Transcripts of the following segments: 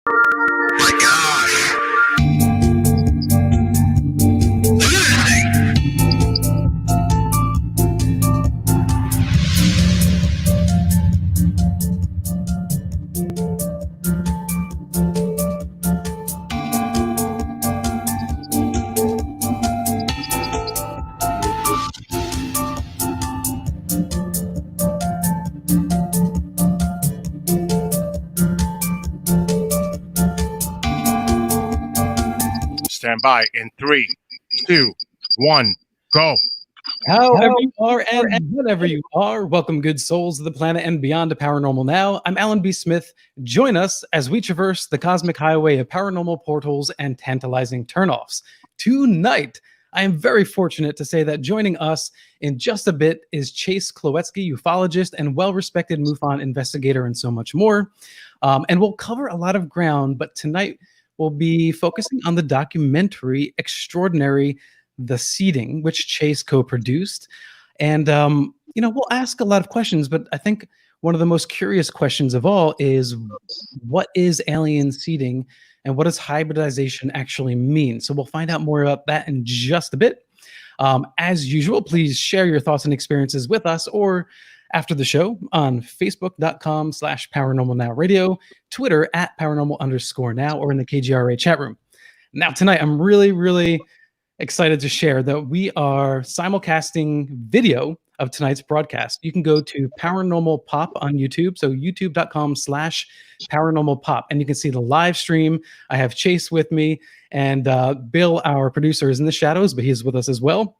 My gosh. Look at this thing. Stand by in 3, 2, 1, go. However you are and whatever you are, welcome, good souls of the planet and beyond to Paranormal Now. I'm Alan B. Smith. Join us as we traverse the cosmic highway of paranormal portals and tantalizing turnoffs. Tonight, I am very fortunate to say that joining us in just a bit is Chase Kloetzke, ufologist and well-respected MUFON investigator, and so much more. And we'll cover a lot of ground, but tonight we'll be focusing on the documentary Extraordinary: The Seeding, which Chase co-produced. And, we'll ask a lot of questions, but I think one of the most curious questions of all is, what is alien seeding and what does hybridization actually mean? So we'll find out more about that in just a bit. As usual, please share your thoughts and experiences with us or after the show on facebook.com/paranormalnowradio, Twitter @paranormal_now, or in the KGRA chat room. Now, tonight, I'm really excited to share that we are simulcasting video of tonight's broadcast. You can go to Paranormal Pop on YouTube, so youtube.com/paranormalpop, and you can see the live stream. I have Chase with me, and Bill, our producer, is in the shadows, but he's with us as well.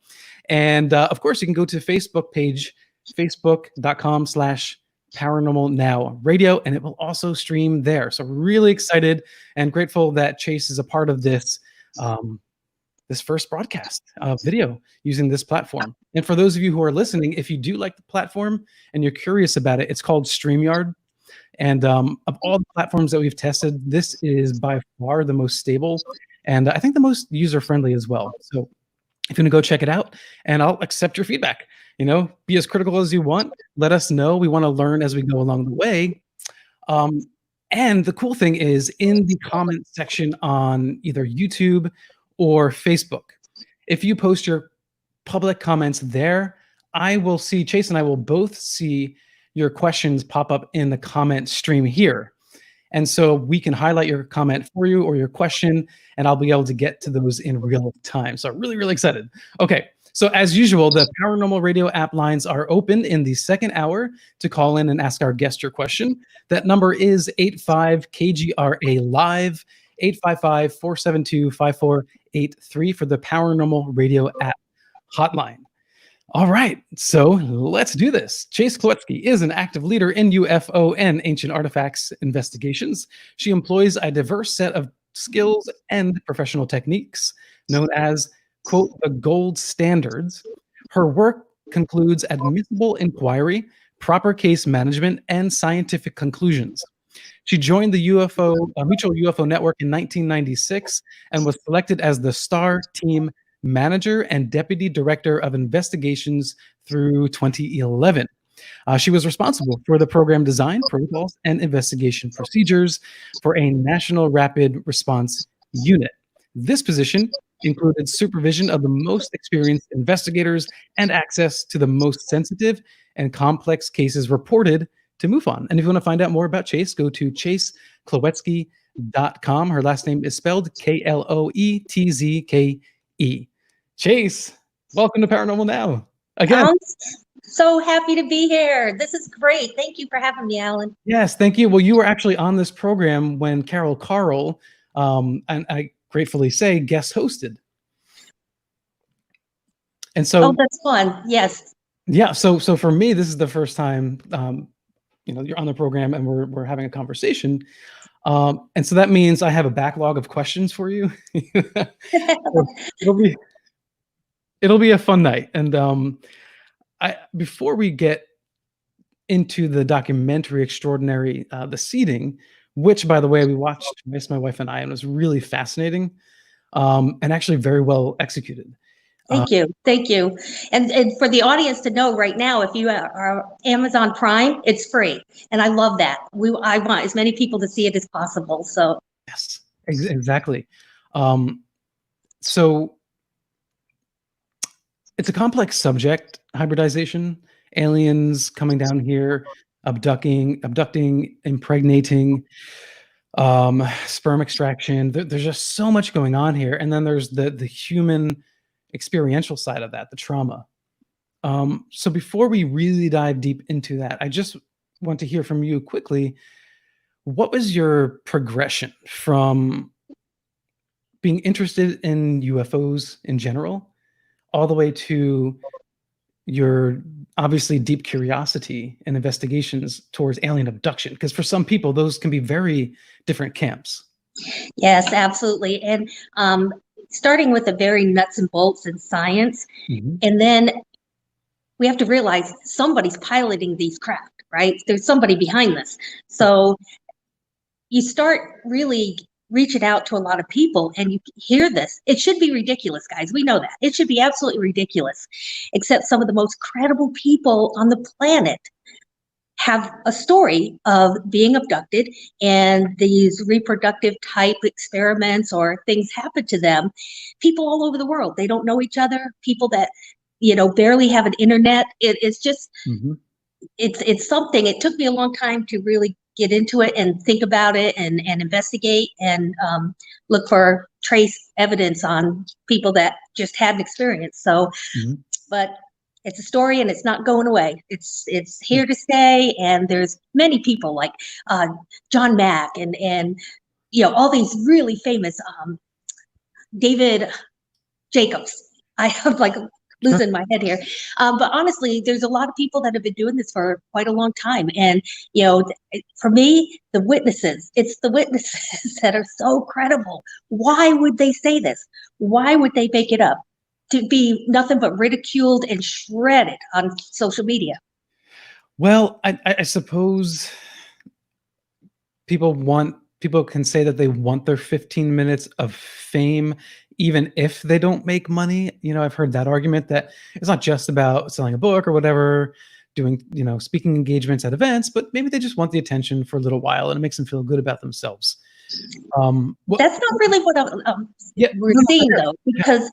And of course, you can go to Facebook page, facebook.com/paranormalnowradio, and it will also stream there. So really excited and grateful that Chase is a part of this this first broadcast video using this platform. And for those of you who are listening, if you do like the platform and you're curious about it, it's called StreamYard. And of all the platforms that we've tested, this is by far the most stable, and I think the most user-friendly as well. So if you want to go check it out, and I'll accept your feedback. Be as critical as you want. Let us know. We want to learn as we go along the way. And the cool thing is, in the comment section on either YouTube or Facebook, if you post your public comments there, I will see, Chase and I will both see your questions pop up in the comment stream here. And so we can highlight your comment for you or your question, and I'll be able to get to those in real time. So really excited. Okay. So as usual, the Paranormal Radio app lines are open in the second hour to call in and ask our guest your question. That number is 85-KGRA-LIVE, 855-472-5483 for the Paranormal Radio app hotline. All right, so let's do this. Chase Kloetzke is an active leader in UFO and ancient artifacts investigations. She employs a diverse set of skills and professional techniques known as, quote, the gold standards. Her work concludes admissible inquiry, proper case management, and scientific conclusions. She joined the Mutual UFO Network in 1996 and was selected as the STAR Team Manager and Deputy Director of Investigations through 2011. She was responsible for the program design, protocols, and investigation procedures for a National Rapid Response Unit. This position included supervision of the most experienced investigators and access to the most sensitive and complex cases reported to MUFON. And if you want to find out more about Chase, go to chasekloetzke.com. Her last name is spelled Kloetzke. Chase, welcome to Paranormal Now. Again. I'm so happy to be here. This is great. Thank you for having me, Alan. Yes, thank you. Well, you were actually on this program when Carol Carl, and I gratefully say, guest hosted. And so, oh, that's fun. Yes. Yeah. So for me, this is the first time, you're on the program and we're having a conversation. And so that means I have a backlog of questions for you. It'll be a fun night. And before we get into the documentary Extraordinary: The Seeding, which, by the way, we watched twice, my wife and I, and it was really fascinating, and actually very well executed. Thank you. And for the audience to know right now, if you are Amazon Prime, it's free, and I love that. I want as many people to see it as possible. So Exactly. So it's a complex subject, hybridization, aliens coming down here, abducting, impregnating, sperm extraction. There's just so much going on here. And then there's the human experiential side of that, the trauma. So before we really dive deep into that, I just want to hear from you quickly. What was your progression from being interested in UFOs in general, all the way to your obviously deep curiosity and investigations towards alien abduction? Because for some people, those can be very different camps. Yes, absolutely. And starting with the very nuts and bolts in science, and then we have to realize somebody's piloting these craft, right? There's somebody behind this. So you start really reaching out to a lot of people and you hear this. It should be ridiculous, guys. We know that. It should be absolutely ridiculous. Except some of the most credible people on the planet have a story of being abducted, and these reproductive type experiments or things happen to them. People all over the world, they don't know each other. People that, barely have an internet. It's just, it's something. It took me a long time to really get into it and think about it and investigate and look for trace evidence on people that just had an experience. So, but it's a story and it's not going away. It's here to stay. And there's many people like John Mack and all these really famous David Jacobs. I have like losing my head here. But honestly, there's a lot of people that have been doing this for quite a long time. And, for me, it's the witnesses that are so credible. Why would they say this? Why would they make it up? To be nothing but ridiculed and shredded on social media. Well, I suppose people can say that they want their 15 minutes of fame, even if they don't make money. I've heard that argument that it's not just about selling a book or whatever, doing, speaking engagements at events, but maybe they just want the attention for a little while and it makes them feel good about themselves. That's not really what we're seeing, though, because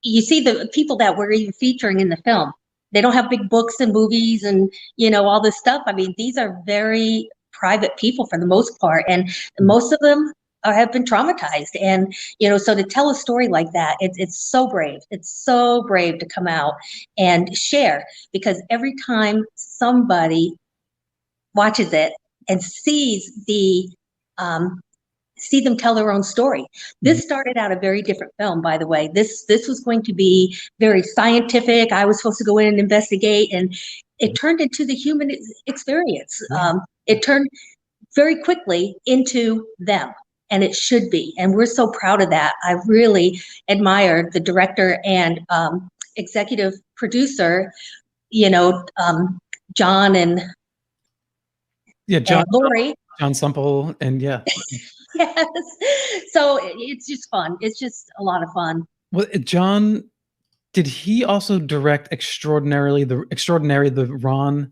you see the people that we're even featuring in the film, they don't have big books and movies and, all this stuff. I mean, these are very private people for the most part. And most of them have been traumatized. And, so to tell a story like that, it's so brave. It's so brave to come out and share, because every time somebody watches it and sees see them tell their own story. This started out a very different film, by the way. This was going to be very scientific. I was supposed to go in and investigate, and it turned into the human experience. It turned very quickly into them, and it should be. And we're so proud of that. I really admire the director and executive producer, John and John, Lori. John Semple, and Yes. So it's just fun. It's just a lot of fun. Well, John, did he also direct Extraordinary the Ron?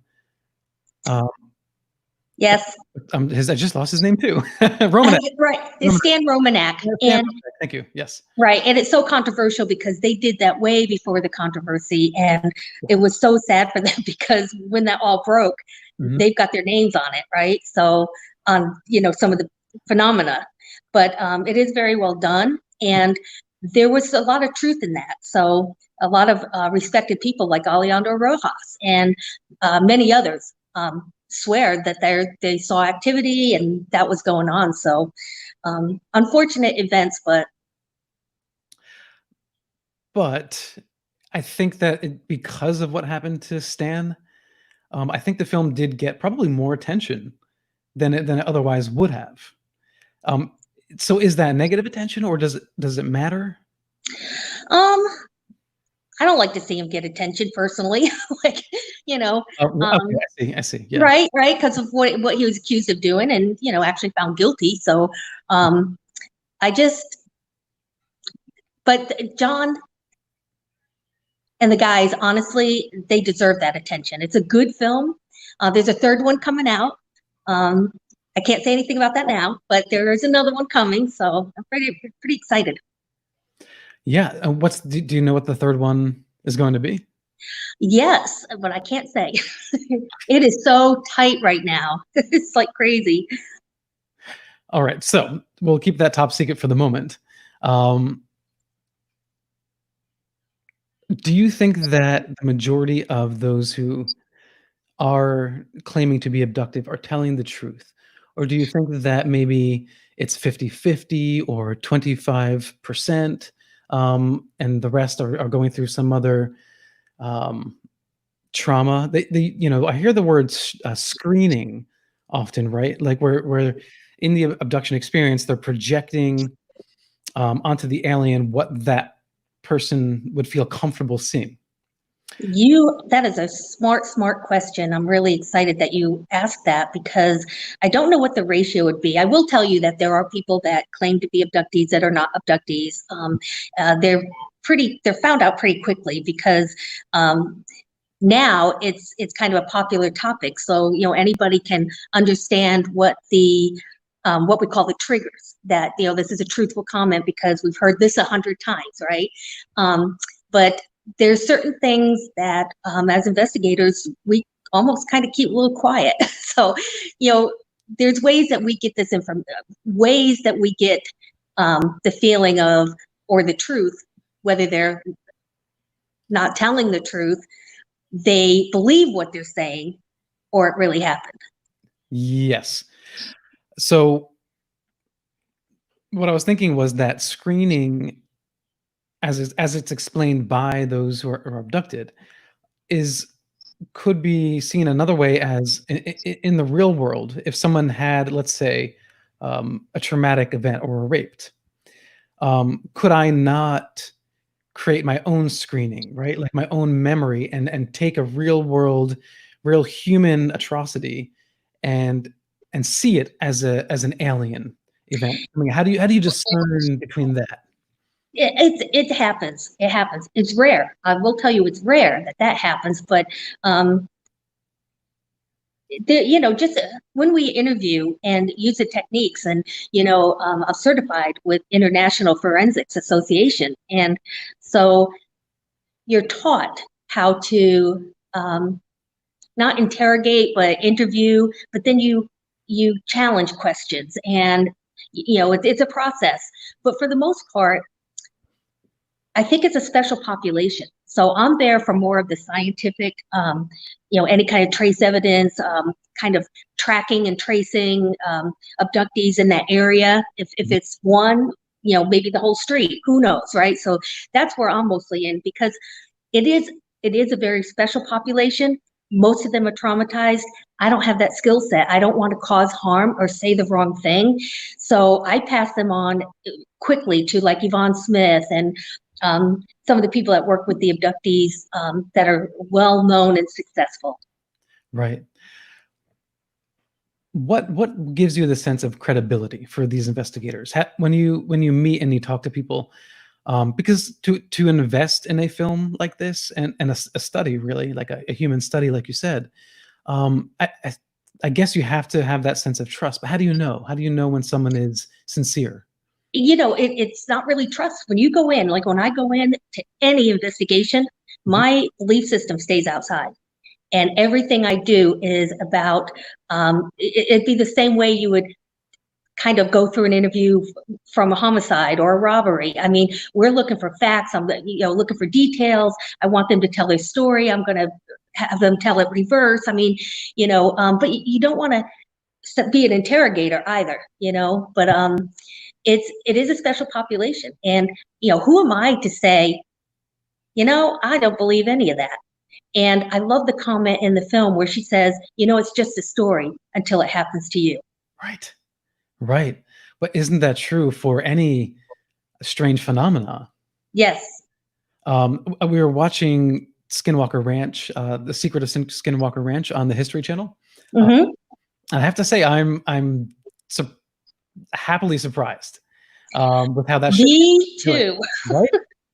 Yes. I just lost his name too. Romanek. Right. It's Stan Romanek. And thank you. Yes. Right. And it's so controversial because they did that way before the controversy. And it was so sad for them because when that all broke, they've got their names on it. Right. So on, some of the phenomena, but it is very well done. And there was a lot of truth in that. So a lot of respected people like Alejandro Rojas and many others swear that they saw activity and that was going on. So unfortunate events, but I think that because of what happened to Stan, I think the film did get probably more attention than it otherwise would have. So is that negative attention, or does it matter? I don't like to see him get attention personally. Okay, I see. Yeah. Right. Because of what he was accused of doing and, actually found guilty. So but John and the guys, honestly, they deserve that attention. It's a good film. There's a third one coming out. I can't say anything about that now, but there is another one coming, so I'm pretty excited. Yeah. Do you know what the third one is going to be? Yes, but I can't say. It is so tight right now. It's like crazy. All right. So we'll keep that top secret for the moment. Do you think that the majority of those who are claiming to be abductive are telling the truth? Or do you think that maybe it's 50-50 or 25%, and the rest are going through some other um, trauma? I hear the word screening often, right? Like where in the abduction experience, they're projecting onto the alien what that person would feel comfortable seeing. That is a smart question. I'm really excited that you asked that because I don't know what the ratio would be. I will tell you that there are people that claim to be abductees that are not abductees. They're found out pretty quickly because now it's kind of a popular topic. So, anybody can understand what we call the triggers, that, this is a truthful comment because we've heard this 100 times, right? But there's certain things that as investigators, we almost kind of keep a little quiet. So, there's ways that we get this ways that we get the feeling of, or the truth, whether they're not telling the truth, they believe what they're saying, or it really happened. Yes. So what I was thinking was that screening, as it's explained by those who are abducted, could be seen another way as in the real world. If someone had, let's say, a traumatic event or were raped, could I not create my own screening, right? Like my own memory, and take a real world, real human atrocity and see it as an alien event? I mean, how do you discern between that? It happens. It happens. It's rare. I will tell you, it's rare that happens. But just when we interview and use the techniques, and I'm certified with International Forensics Association, and so you're taught how to not interrogate but interview, but then you challenge questions, and it's a process. But for the most part, I think it's a special population. So I'm there for more of the scientific, any kind of trace evidence, kind of tracking and tracing abductees in that area. If it's one, maybe the whole street, who knows, right? So that's where I'm mostly in, because it is a very special population. Most of them are traumatized. I don't have that skill set. I don't want to cause harm or say the wrong thing. So I pass them on quickly to like Yvonne Smith and some of the people that work with the abductees that are well known and successful. Right. What gives you the sense of credibility for these investigators when you meet and you talk to people? Because to invest in a film like this, and a study, really, like a human study, like you said, I guess you have to have that sense of trust. But how do you know? How do you know when someone is sincere? It's not really trust. When you go in, like when I go in to any investigation, my belief system stays outside. And everything I do is about, it'd be the same way you would kind of go through an interview from a homicide or a robbery. I mean, we're looking for facts. I'm looking for details. I want them to tell their story. I'm going to have them tell it reverse. I mean, but you don't want to be an interrogator either, but it is a special population. And, who am I to say, I don't believe any of that. And I love the comment in the film where she says, it's just a story until it happens to you. Right. Right. But isn't that true for any strange phenomena? Yes. We were watching Skinwalker Ranch, The Secret of Skinwalker Ranch on the History Channel. I have to say, I'm happily surprised with how that. Me too. Right?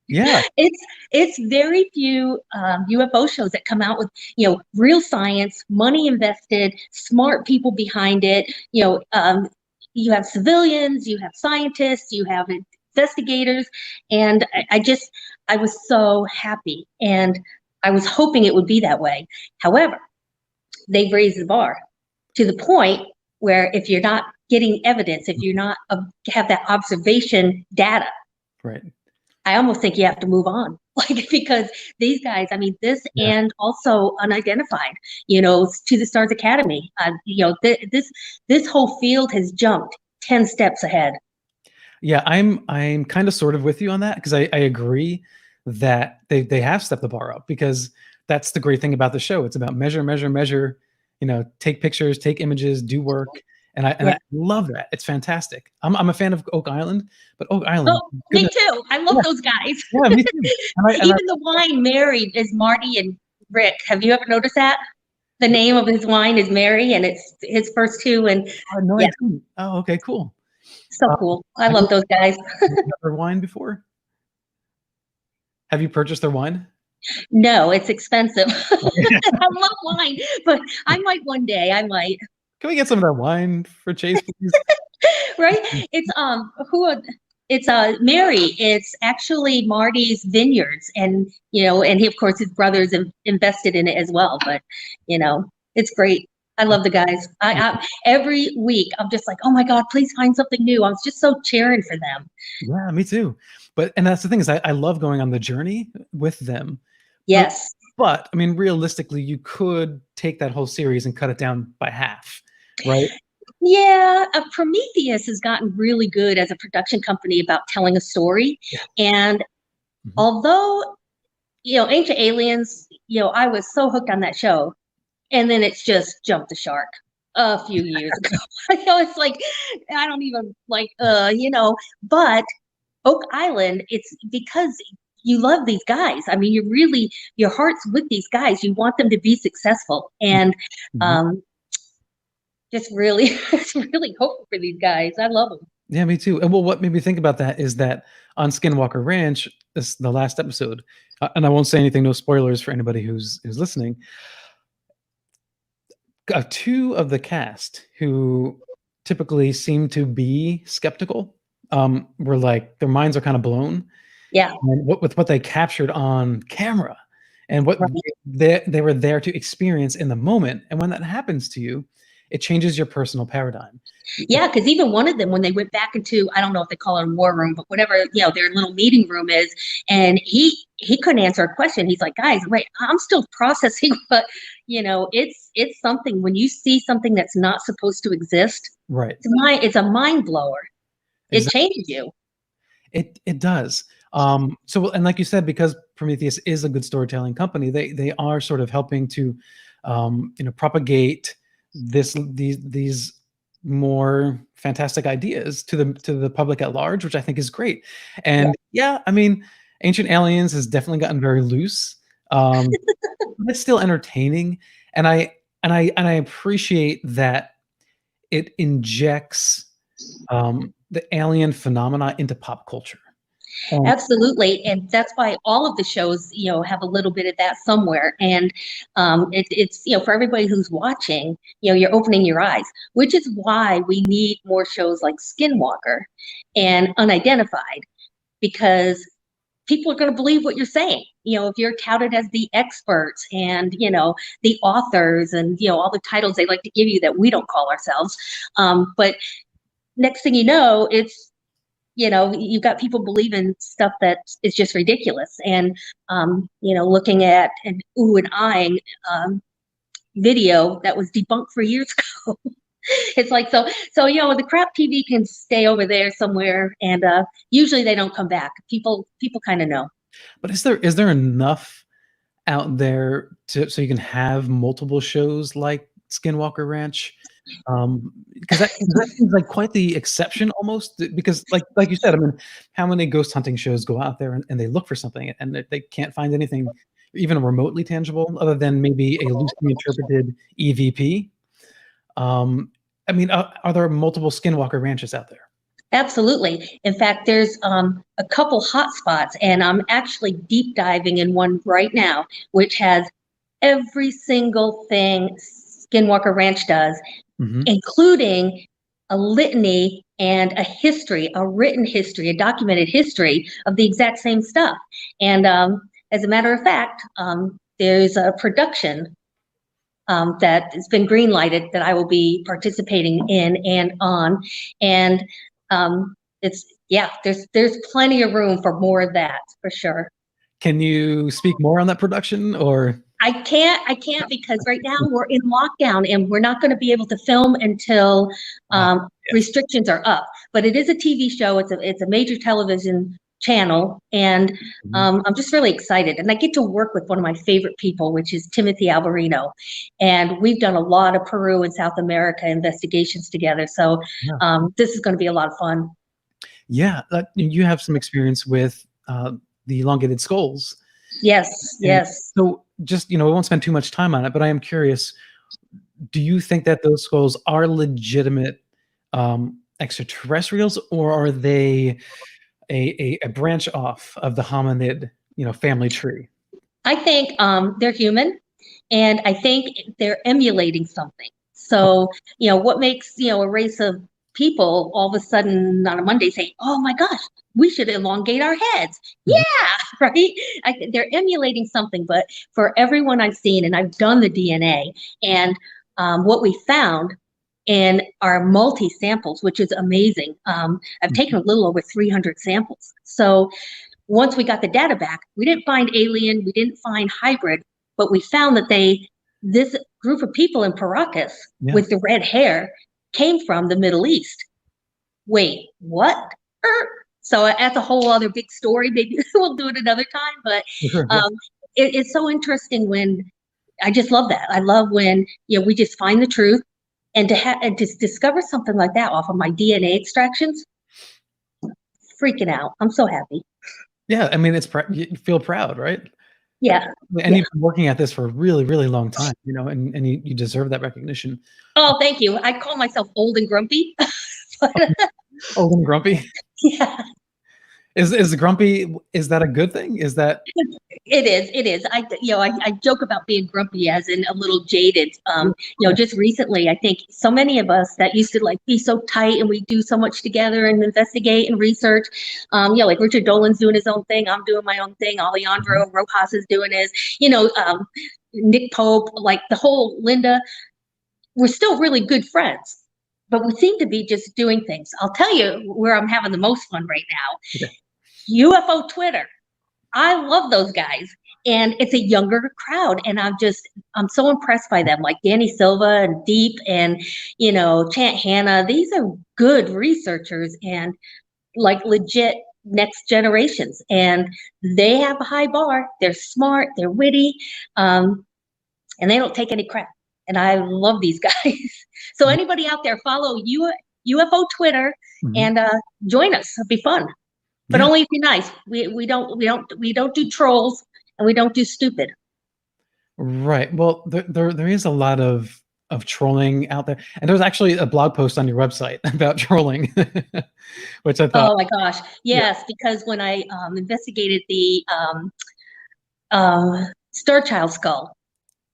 Yeah. It's very few UFO shows that come out with, real science, money invested, smart people behind it. You have civilians, you have scientists, you have investigators, and I was so happy, and I was hoping it would be that way. However, they've raised the bar to the point where if you're not getting evidence, if you're not have that observation data, Right. I almost think you have to move on, like, because these guys, I mean, this and also unidentified, to the Stars Academy, this whole field has jumped 10 steps ahead. Yeah, I'm kind of sort of with you on that, because I agree that they have stepped the bar up, because that's the great thing about the show. It's about measure, measure, measure, take pictures, take images, do work. And I love that. It's fantastic. I'm a fan of Oak Island, but Oak Island. Oh, me too. I love those guys. Yeah, me too. Even the wine Mary is Marty and Rick. Have you ever noticed that? The name of his wine is Mary, and it's his first two. And no, I didn't. Oh, okay, cool. So cool. I love those guys. Have you had their wine before? Have you purchased their wine? No, it's expensive. I love wine, but I might one day. I might. Can we get some of that wine for Chase, please? Right? It's it's Mary. It's actually Marty's vineyards, and and he, of course, his brothers invested in it as well. But it's great. I love the guys. I every week I'm just like, oh my God, please find something new. I was just so cheering for them. Yeah, me too. And that's the thing, is I love going on the journey with them. Yes. But I mean, realistically, you could take that whole series and cut it down by half, right? Yeah, Prometheus has gotten really good as a production company about telling a story. Yeah. And although, Ancient Aliens, I was so hooked on that show. And then it's just jumped the shark a few years ago. It's like, I don't even but Oak Island, it's because you love these guys. I mean, your heart's with these guys. You want them to be successful. And just really hoping for these guys. I love them. Yeah, me too. And what made me think about that is that on Skinwalker Ranch, this the last episode, and I won't say anything, no spoilers for anybody who's listening. Two of the cast who typically seem to be skeptical were like, their minds are kind of blown. Yeah. And with what they captured on camera, and what they were there to experience in the moment. And when that happens to you, it changes your personal paradigm. Yeah, because even one of them, when they went back into, I don't know if they call it a war room, but whatever, their little meeting room is, and he couldn't answer a question. He's like, guys, wait, I'm still processing, but it's something when you see something that's not supposed to exist. Right. It's a mind blower. Exactly. It changes you. It does. So, and like you said, because Prometheus is a good storytelling company, they are sort of helping to, propagate these more fantastic ideas to the public at large, which I think is great. And yeah, I mean, Ancient Aliens has definitely gotten very loose, but it's still entertaining, and I appreciate that it injects the alien phenomena into pop culture. Absolutely. And that's why all of the shows, have a little bit of that somewhere. And it's, for everybody who's watching, you're opening your eyes, which is why we need more shows like Skinwalker and Unidentified, because people are going to believe what you're saying. If you're touted as the experts and, the authors and, all the titles they like to give you that we don't call ourselves. But next thing you know, it's, you've got people believing stuff that is just ridiculous. And, looking at and ooh and eyeing video that was debunked for years ago. It's like, so, the crap TV can stay over there somewhere, and usually they don't come back. People kind of know. But is there enough out there so you can have multiple shows like Skinwalker Ranch? Because that seems like quite the exception almost, because like you said, I mean, how many ghost hunting shows go out there and they look for something and they can't find anything even remotely tangible other than maybe a loosely interpreted EVP? I mean, are there multiple Skinwalker Ranches out there? Absolutely. In fact, there's a couple hot spots, and I'm actually deep diving in one right now, which has every single thing Skinwalker Ranch does, including a litany and a history, a written history, a documented history of the exact same stuff. And as a matter of fact, there's a production that has been green lighted that I will be participating in and on. And there's plenty of room for more of that for sure. Can you speak more on that production, or? I can't because right now we're in lockdown and we're not going to be able to film until restrictions are up. But it is a TV show. It's a major television channel, and I'm just really excited. And I get to work with one of my favorite people, which is Timothy Alvarino, and we've done a lot of Peru and South America investigations together. So this is going to be a lot of fun. Yeah, you have some experience with the elongated skulls. Yes. So just, we won't spend too much time on it, but I am curious, do you think that those skulls are legitimate extraterrestrials, or are they a branch off of the hominid, family tree? I think they're human, and I think they're emulating something. So, what makes, a race of people all of a sudden on a Monday say, oh my gosh, we should elongate our heads. Yeah, right? They're emulating something, but for everyone I've seen, and I've done the DNA, and what we found in our multi-samples, which is amazing. I've taken a little over 300 samples. So once we got the data back, we didn't find alien, we didn't find hybrid, but we found that this group of people in Paracas with the red hair came from the Middle East. Wait, what? So that's a whole other big story. Maybe we'll do it another time, but it's so interesting when, I just love that. I love when, we just find the truth, and to discover something like that off of my DNA extractions, freaking out. I'm so happy. Yeah, I mean, you feel proud, right? Yeah. And you've been working at this for a really, really long time, and you deserve that recognition. Oh, thank you. I call myself old and grumpy. Old and grumpy? Yeah. Is grumpy, is that a good thing? Is that? It is. I joke about being grumpy as in a little jaded. Just recently, I think so many of us that used to be so tight and we do so much together and investigate and research. Like Richard Dolan's doing his own thing. I'm doing my own thing. Alejandro Rojas is doing his, Nick Pope, like the whole Linda, we're still really good friends, but we seem to be just doing things. I'll tell you where I'm having the most fun right now. Okay. UFO Twitter. I love those guys, and it's a younger crowd, and I'm so impressed by them, like Danny Silva and Deep and, Chant Hanna. These are good researchers and like legit next generations, and they have a high bar. They're smart, they're witty, and they don't take any crap. And I love these guys. So anybody out there, follow UFO Twitter and join us. It'll be fun. But only if you're nice. We don't do trolls, and we don't do stupid. Right. Well, there is a lot of trolling out there, and there's actually a blog post on your website about trolling, which I thought. Oh my gosh, yes! Because when I investigated the Star Child skull,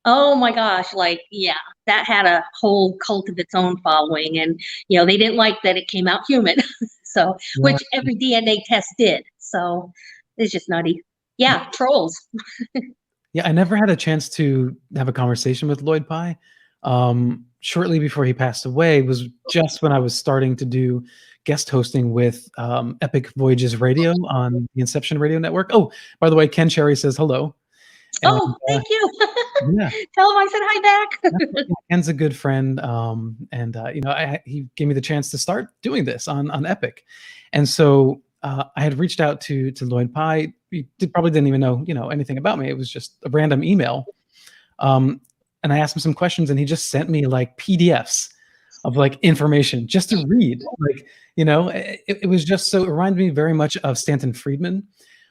oh my gosh, that had a whole cult of its own following, and they didn't like that it came out human. So, which every DNA test did. So it's just nutty. Yeah, trolls. Yeah, I never had a chance to have a conversation with Lloyd Pye. Shortly before he passed away was just when I was starting to do guest hosting with Epic Voyages Radio on the Inception Radio Network. Oh, by the way, Ken Cherry says hello. And, thank you. Yeah. Tell him I said hi back. Ken's a good friend, he gave me the chance to start doing this on Epic, and so I had reached out to Lloyd Pye. He probably didn't even know anything about me. It was just a random email, and I asked him some questions, and he just sent me like PDFs of like information just to read. It was just so. It reminded me very much of Stanton Friedman.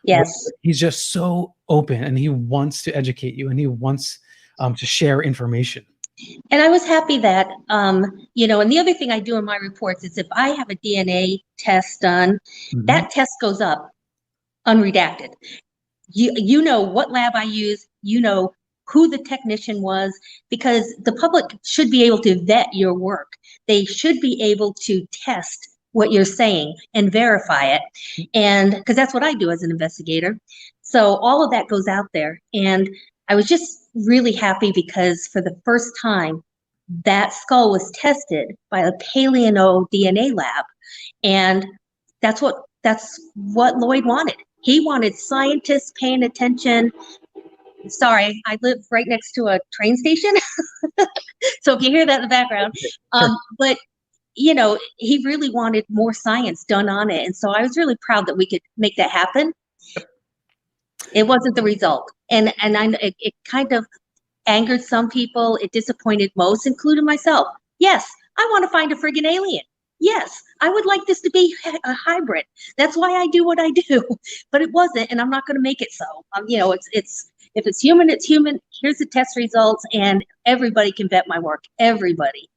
Yes. He's just so open, and he wants to educate you, and he wants to share information. And I was happy that, you know, and the other thing I do in my reports is if I have a DNA test done, that test goes up unredacted. You know what lab I use, you know who the technician was, because the public should be able to vet your work. They should be able to test what you're saying and verify it. And because that's what I do as an investigator. So all of that goes out there. And I was just really happy because for the first time, that skull was tested by a paleo DNA lab. And that's what Lloyd wanted. He wanted scientists paying attention. Sorry, I live right next to a train station. So if you hear that in the background, but you know, he really wanted more science done on it. And so I was really proud that we could make that happen. It wasn't the result. It kind of angered some people. It disappointed most, including myself. Yes, I want to find a friggin' alien. Yes, I would like this to be a hybrid. That's why I do what I do. But it wasn't, and I'm not going to make it so. You know, it's if it's human, it's human. Here's the test results, and everybody can vet my work. Everybody.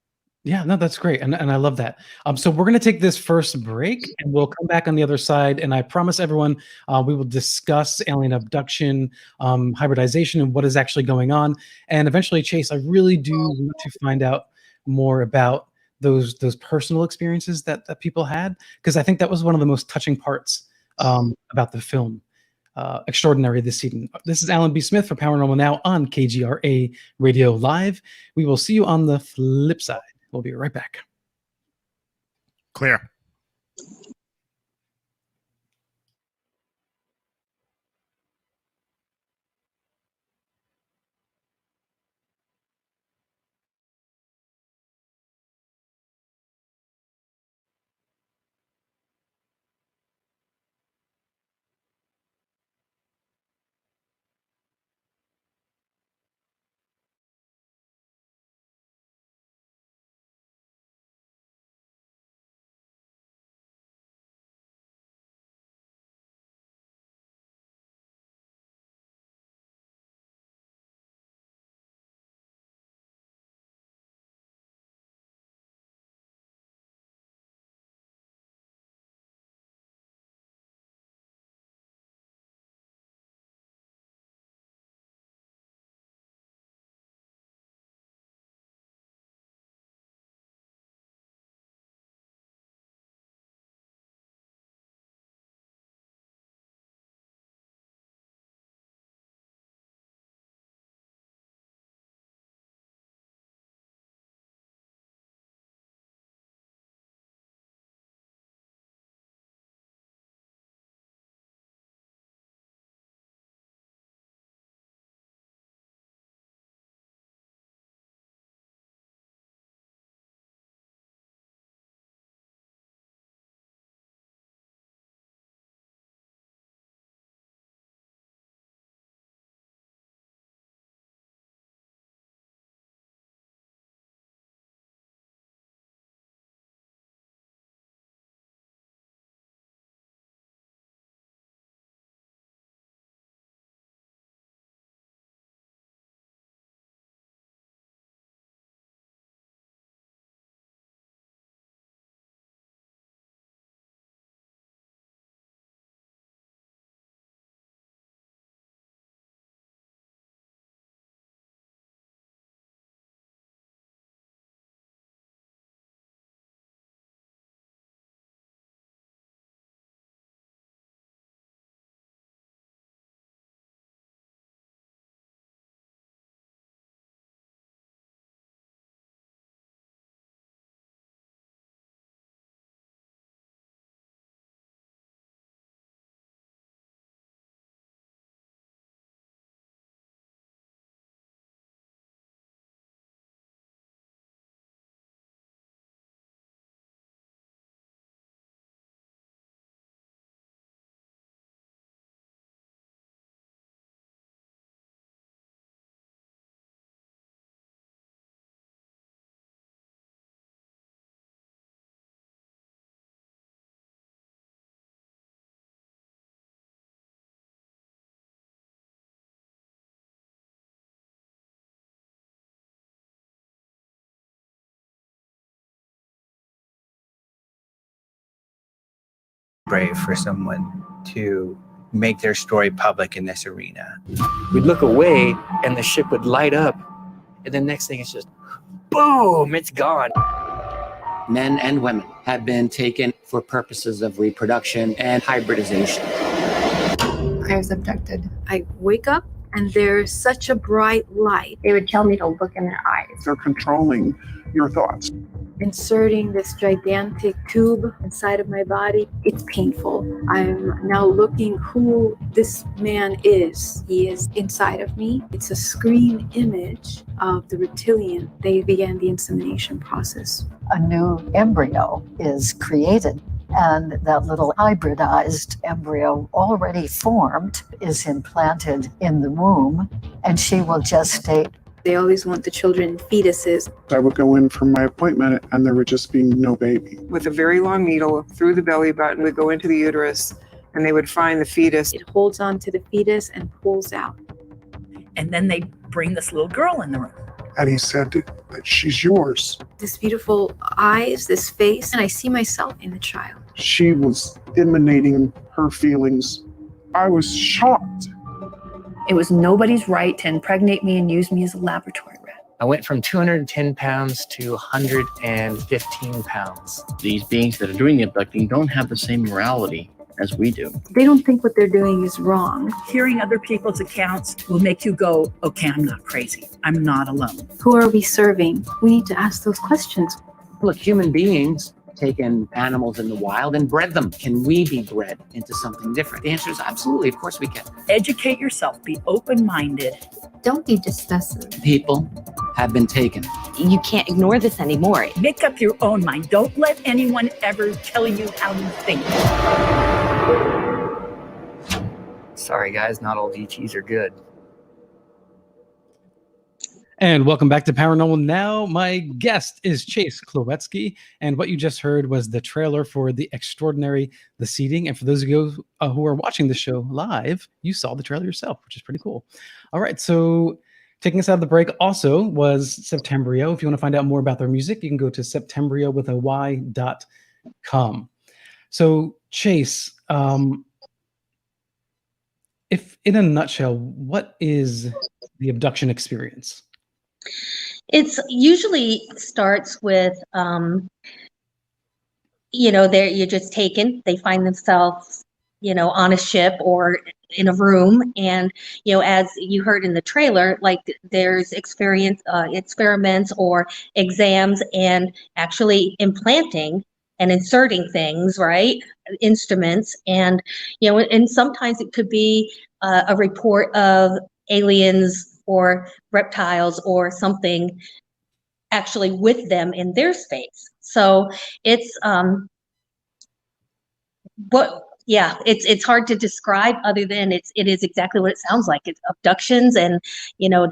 Yeah, no, that's great. And I love that. So we're going to take this first break and we'll come back on the other side. And I promise everyone, we will discuss alien abduction, hybridization, and what is actually going on. And eventually, Chase, I really do want to find out more about those personal experiences that people had, because I think that was one of the most touching parts about the film. Extraordinary this season. This is Alan B. Smith for Paranormal Now on KGRA Radio Live. We will see you on the flip side. We'll be right back. Clear. Brave for someone to make their story public in this arena. We'd look away and the ship would light up, and the next thing is just boom, it's gone. Men and women have been taken for purposes of reproduction and hybridization. I was abducted. I wake up and there's such a bright light. They would tell me to look in their eyes. They're controlling your thoughts. Inserting this gigantic tube inside of my body, it's painful. I'm now looking who this man is. He is inside of me. It's a screen image of the reptilian. They began the insemination process. A new embryo is created, and that little hybridized embryo already formed is implanted in the womb, and she will gestate. They always want the children fetuses. I would go in for my appointment and there would just be no baby. With a very long needle through the belly button, would go into the uterus and they would find the fetus. It holds on to the fetus and pulls out. And then they bring this little girl in the room. And he said that she's yours. This beautiful eyes, this face, and I see myself in the child. She was emanating her feelings. I was shocked. It was nobody's right to impregnate me and use me as a laboratory rat. I went from 210 pounds to 115 pounds. These beings that are doing the abducting don't have the same morality as we do. They don't think what they're doing is wrong. Hearing other people's accounts will make you go, okay, I'm not crazy. I'm not alone. Who are we serving? We need to ask those questions. Look, human beings taken animals in the wild and bred them. Can we be bred into something different? The answer is absolutely. Of course we can. Educate yourself. Be open-minded. Don't be dismissive. People have been taken. You can't ignore this anymore. Make up your own mind. Don't let anyone ever tell you how to think. Sorry, guys, not all ETs are good. And welcome back to Paranormal Now. My guest is Chase Kloetzke, and what you just heard was the trailer for The Extraordinary, The Seeding. And for those of you who are watching the show live, you saw the trailer yourself, which is pretty cool. All right, so taking us out of the break also was Septembrio. If you want to find out more about their music, you can go to septembrio.com. So Chase, if in a nutshell, what is the abduction experience? It's usually starts with, you're just taken. They find themselves, on a ship or in a room. And, as you heard in the trailer, like there's experiments or exams and actually implanting and inserting things, right? Instruments. And, and sometimes it could be a report of aliens or reptiles or something actually with them in their space. So it's it's hard to describe other than it is exactly what it sounds like. It's abductions, and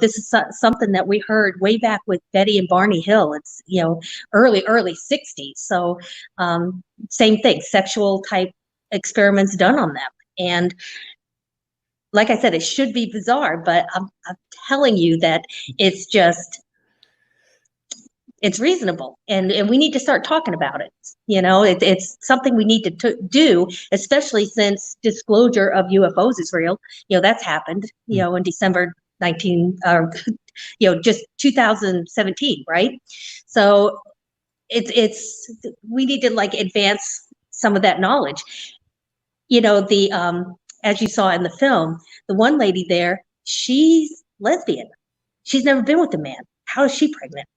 this is something that we heard way back with Betty and Barney Hill. It's early 60s. So same thing, sexual type experiments done on them. And like I said, it should be bizarre, but I'm telling you that it's reasonable, and we need to start talking about it. It's something we need to do, especially since disclosure of UFOs is real. That's happened, in December 2017, right? So we need to advance some of that knowledge. As you saw in the film, the one lady there, she's lesbian. She's never been with a man. How is she pregnant?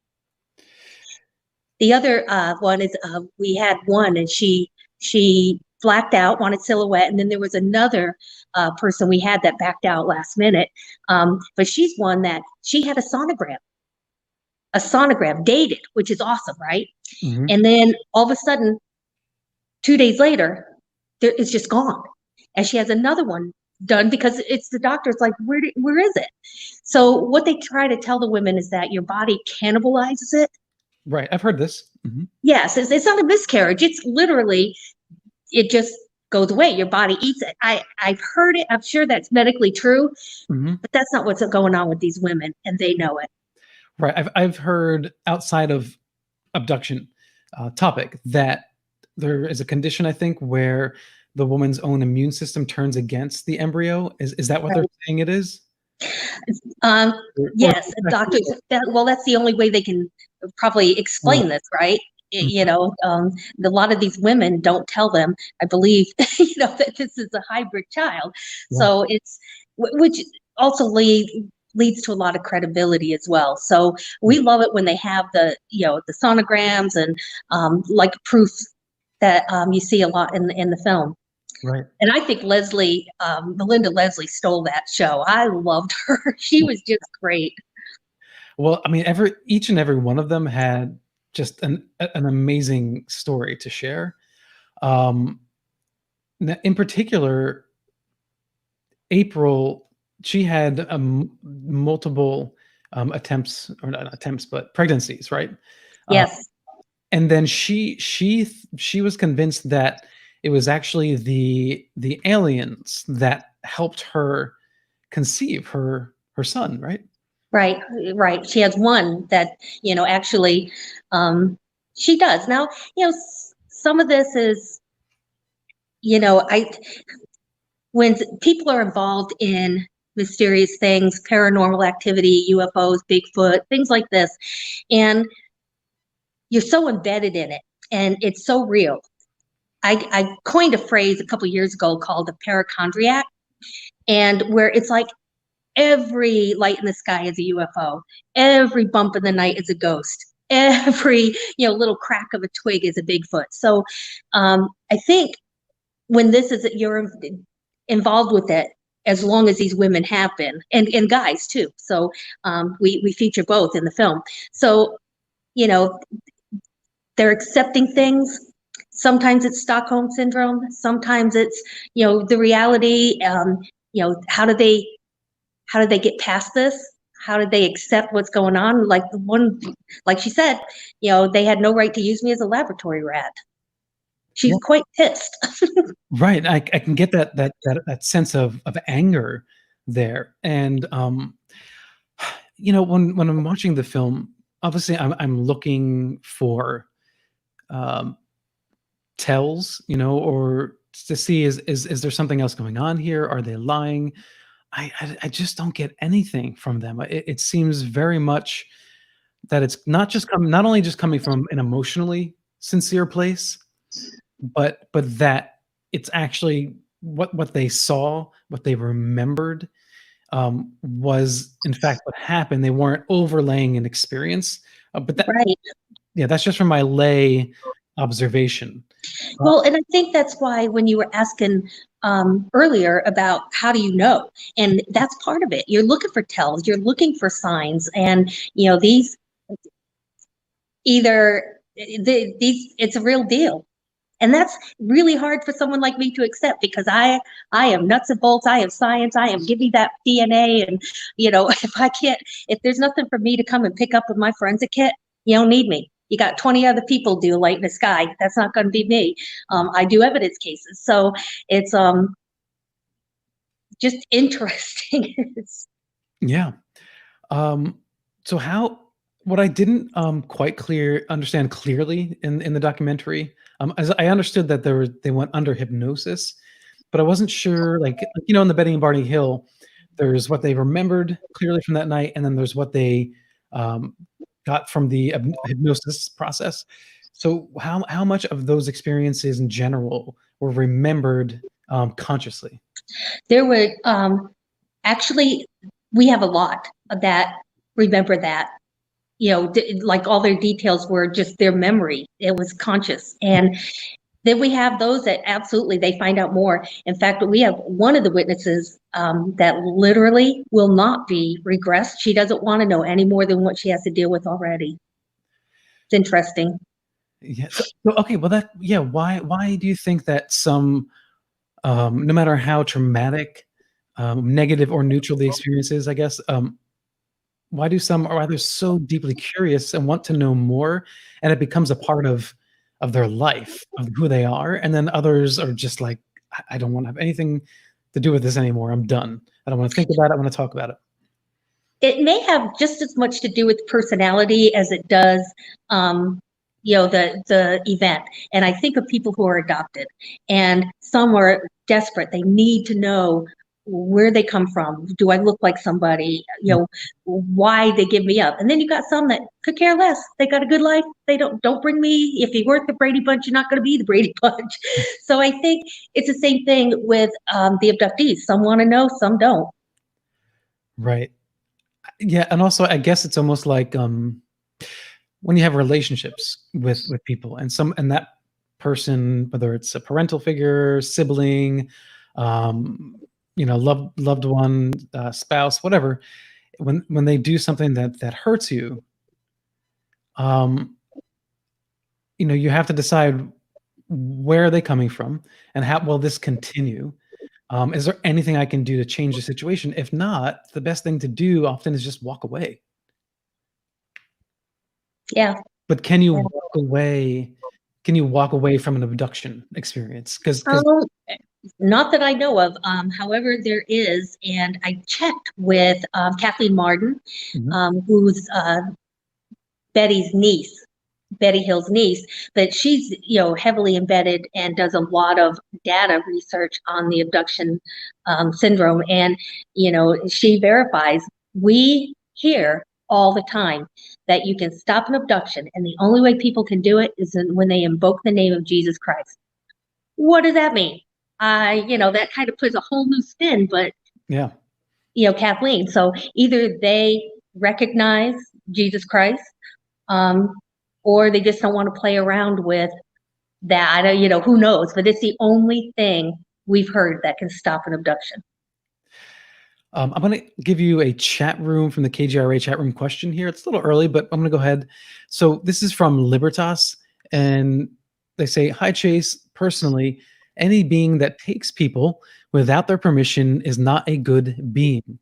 The other one is we had one, and she blacked out, wanted silhouette, and then there was another person we had that backed out last minute. But she's one that she had a sonogram dated, which is awesome, right? Mm-hmm. And then all of a sudden, 2 days later, it's just gone. And she has another one done because it's the doctor's like, where is it? So what they try to tell the women is that your body cannibalizes it. Right. I've heard this. Mm-hmm. Yes. It's not a miscarriage. It's literally, it just goes away. Your body eats it. I've heard it. I'm sure that's medically true, mm-hmm. but that's not what's going on with these women, and they know it. Right. I've heard outside of abduction topic that there is a condition, I think, where the woman's own immune system turns against the embryo. Is that what they're saying it is? Yes, doctors. Well, that's the only way they can probably explain this, right? You know, a lot of these women don't tell them, I believe, you know, that this is a hybrid child. So it's, which also leads to a lot of credibility as well. So we love it when they have the, you know, the sonograms and like proof that you see a lot in the film. Right. And I think Melinda Leslie stole that show. I loved her. She was just great. Well, I mean, each and every one of them had just an amazing story to share. In particular, April, she had multiple attempts, or not attempts, but pregnancies, right? Yes. And then she was convinced that it was actually the aliens that helped her conceive her son, right? Right. She has one that, you know, actually she does. Now, you know, some of this is, you know, when people are involved in mysterious things, paranormal activity, UFOs, Bigfoot, things like this, and you're so embedded in it and it's so real. I coined a phrase a couple years ago called the paracondrach, and where it's like every light in the sky is a UFO, every bump in the night is a ghost, every, you know, little crack of a twig is a Bigfoot. So I think when you're involved with it, as long as these women have been, and guys too. So we feature both in the film. So, you know, they're accepting things. Sometimes it's Stockholm syndrome. Sometimes it's, you know, the reality. You know, how do they get past this? How did they accept what's going on? Like the one, like she said, you know, they had no right to use me as a laboratory rat. She's quite pissed. Right. I can get that sense of anger there. And you know, when I'm watching the film, obviously I'm looking for tells, you know, or to see is there something else going on here? Are they lying? I just don't get anything from them. It seems very much that it's not only just coming from an emotionally sincere place, but that it's actually what they saw, what they remembered, was in fact what happened. They weren't overlaying an experience, but that's just from my lay observation. Well, and I think that's why when you were asking earlier about how do you know, and that's part of it. You're looking for tells, you're looking for signs, and you know these it's a real deal. And that's really hard for someone like me to accept, because I am nuts and bolts. I am science. I am give me that DNA. And, you know, if there's nothing for me to come and pick up with my forensic kit, you don't need me. You got 20 other people do light in the sky. That's not going to be me. I do evidence cases. So it's just interesting. Yeah. So what I didn't quite understand clearly in the documentary, as I understood that they went under hypnosis, but I wasn't sure, like, you know, in the Betty and Barney Hill, there's what they remembered clearly from that night, and then there's what they got from the hypnosis process. So how much of those experiences in general were remembered consciously? There were actually, we have a lot of that remember that. You know, like all their details were just their memory. It was conscious. And then we have those that absolutely they find out more. In fact, we have one of the witnesses that literally will not be regressed. She doesn't want to know any more than what she has to deal with already. It's interesting. Yeah. So, okay. Well, why do you think that some, no matter how traumatic, negative or neutral the experience is, I guess, why do some are either so deeply curious and want to know more, and it becomes a part of their life, of who they are, and then others are just like, I don't want to have anything to do with this anymore. I'm done. I don't want to think about it. I want to talk about it. It may have just as much to do with personality as it does, the event. And I think of people who are adopted, and some are desperate. They need to know where they come from. Do I look like somebody? Why they give me up? And then you got some that could care less. They got a good life. They don't bring me. If you weren't the Brady Bunch, you're not going to be the Brady Bunch. So I think it's the same thing with the abductees. Some want to know, some don't. Right. Yeah, and also I guess it's almost like when you have relationships with people, and that person, whether it's a parental figure, sibling, loved one, spouse, whatever, when they do something that hurts you, you have to decide, where are they coming from, and how will this continue? Is there anything I can do to change the situation? If not, the best thing to do often is just walk away. Yeah. But can you walk away? Can you walk away from an abduction experience? Because not that I know of. However, there is, and I checked with Kathleen Martin, who's Betty Hill's niece, but she's heavily embedded and does a lot of data research on the abduction syndrome, and she verifies, we hear all the time that you can stop an abduction, and the only way people can do it is when they invoke the name of Jesus Christ. What does that mean? That kind of puts a whole new spin, but yeah, Kathleen, so either they recognize Jesus Christ, or they just don't want to play around with that. Who knows? But it's the only thing we've heard that can stop an abduction. I'm going to give you a chat room from the KGRA chat room question here. It's a little early, but I'm going to go ahead. So this is from Libertas, and they say, "Hi Chase, personally, any being that takes people without their permission is not a good being.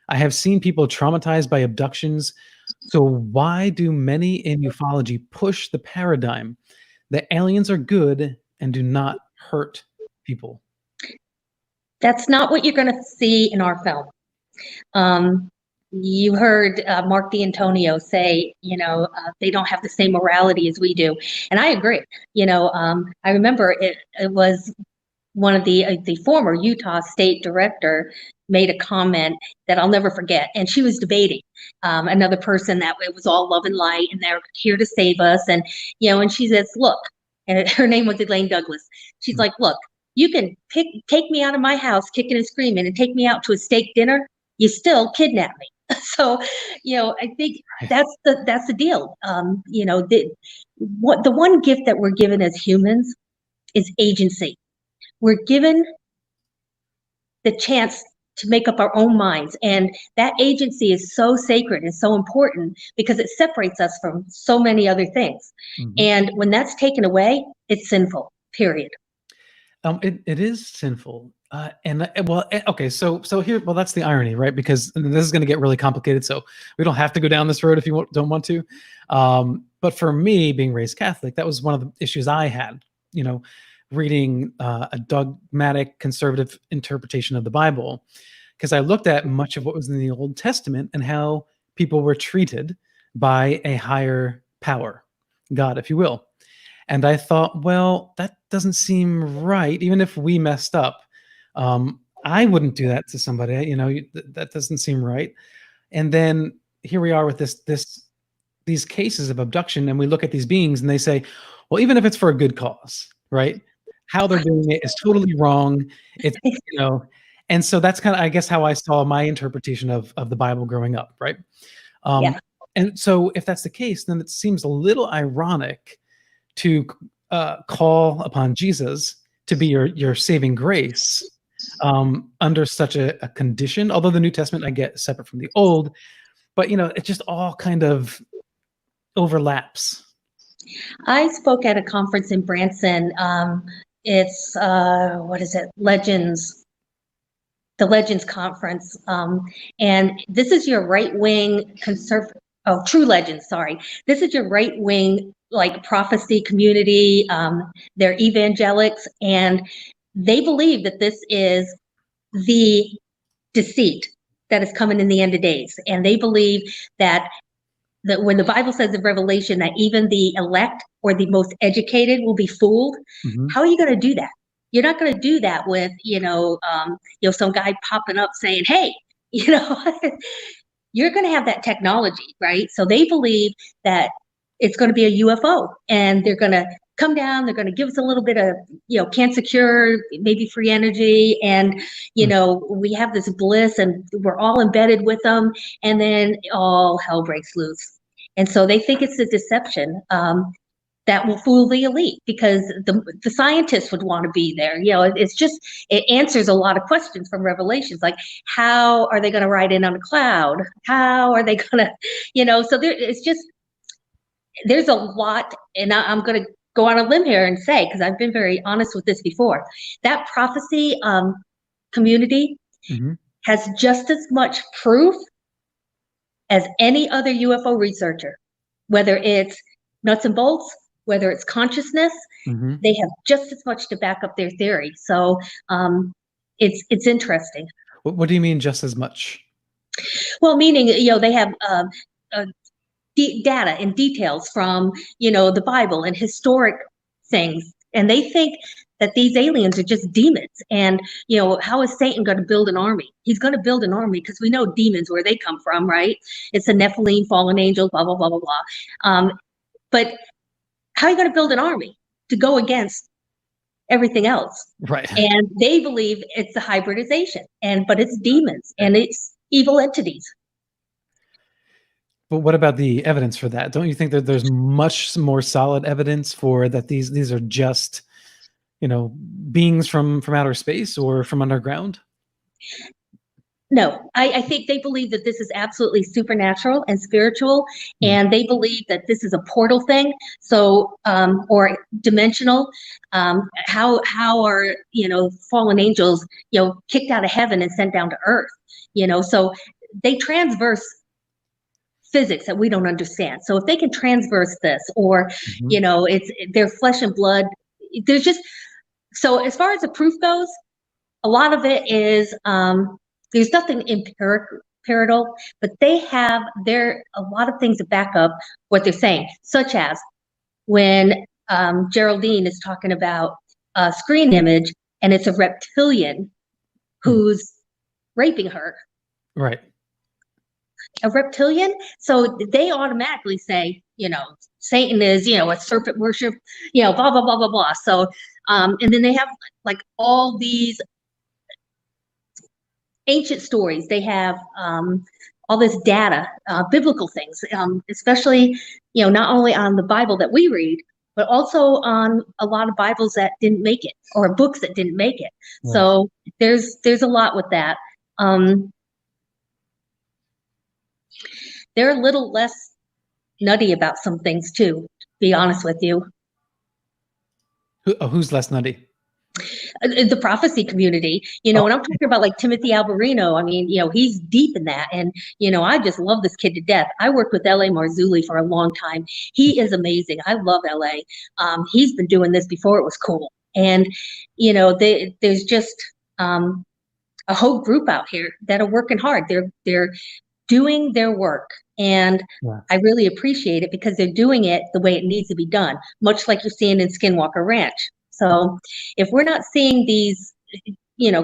I have seen people traumatized by abductions. So why do many in ufology push the paradigm that aliens are good and do not hurt people?" That's not what you're going to see in our film. You heard Mark D'Antonio say, they don't have the same morality as we do. And I agree. I remember it was one of the former Utah state director made a comment that I'll never forget. And she was debating another person that it was all love and light, and they're here to save us. And, and she says, look, and her name was Elaine Douglas. She's like, look, you can take me out of my house kicking and screaming and take me out to a steak dinner. You still kidnap me. So, I think that's the deal. The one gift that we're given as humans is agency. We're given the chance to make up our own minds. And that agency is so sacred and so important because it separates us from so many other things. And when that's taken away, it's sinful, period. It is sinful. Okay. So here, that's the irony, right? Because this is going to get really complicated. So we don't have to go down this road if you don't want to. But for me, being raised Catholic, that was one of the issues I had, reading a dogmatic conservative interpretation of the Bible, because I looked at much of what was in the Old Testament and how people were treated by a higher power, God, if you will. And I thought, well, that doesn't seem right. Even if we messed up, I wouldn't do that to somebody. That doesn't seem right. And then here we are with these cases of abduction, and we look at these beings and they say, well, even if it's for a good cause, right? How they're doing it is totally wrong. It's, and so that's kind of, I guess, how I saw my interpretation of the Bible growing up, right? And so if that's the case, then it seems a little ironic to call upon Jesus to be your saving grace under such a condition. Although the New Testament, I get, separate from the Old, but it just all kind of overlaps. I spoke at a conference in Branson. It's what is it? The Legends Conference, and this is your right-wing True Legends. Sorry, this is your right-wing prophecy community. They're evangelics, and they believe that this is the deceit that is coming in the end of days, and they believe that that when the Bible says in Revelation that even the elect or the most educated will be fooled, how are you going to do that? You're not going to do that with, some guy popping up saying, hey, you're going to have that technology, right? So they believe that it's going to be a UFO and they're going to come down, they're going to give us a little bit of, cancer cure, maybe free energy. And, we have this bliss and we're all embedded with them. And then all hell breaks loose. And so they think it's a deception that will fool the elite because the scientists would want to be there. It answers a lot of questions from Revelations, like how are they going to ride in on a cloud? How are they going to, so there's a lot, and I'm going to go on a limb here and say, because I've been very honest with this before, that prophecy community has just as much proof as any other UFO researcher, whether it's nuts and bolts, whether it's consciousness, they have just as much to back up their theory. So it's interesting. What do you mean just as much? Well, meaning, they have data and details from, the Bible and historic things. And they think that these aliens are just demons. And, how is Satan going to build an army? He's going to build an army because we know demons, where they come from, right? It's the Nephilim, fallen angels, blah, blah, blah, blah, blah. But how are you going to build an army to go against everything else? Right. And they believe it's the hybridization, but it's demons and it's evil entities. But what about the evidence for that? Don't you think that there's much more solid evidence for that these are just, beings from outer space or from underground? No, I think they believe that this is absolutely supernatural and spiritual, and they believe that this is a portal thing. So, or dimensional. How are fallen angels kicked out of heaven and sent down to earth? So they transverse physics that we don't understand. So if they can transverse this, or it's their flesh and blood, so as far as the proof goes, a lot of it is there's nothing empirical, but they have a lot of things to back up what they're saying, such as when Geraldine is talking about a screen image and it's a reptilian who's raping her. Right. A reptilian, so they automatically say, Satan is, a serpent worship, blah, blah, blah, blah, blah. So, and then they have like all these ancient stories. They have all this data, biblical things, especially, not only on the Bible that we read, but also on a lot of Bibles that didn't make it or books that didn't make it. Right. So there's a lot with that. They're a little less nutty about some things too, to be honest with you. Who's less nutty? The prophecy community, when I'm talking about like Timothy Alberino, I mean, he's deep in that. And, I just love this kid to death. I worked with L.A. Marzulli for a long time. He is amazing. I love L.A. He's been doing this before it was cool. And, there's just a whole group out here that are working hard. They're doing their work. And I really appreciate it because they're doing it the way it needs to be done, much like you're seeing in Skinwalker Ranch. So if we're not seeing these,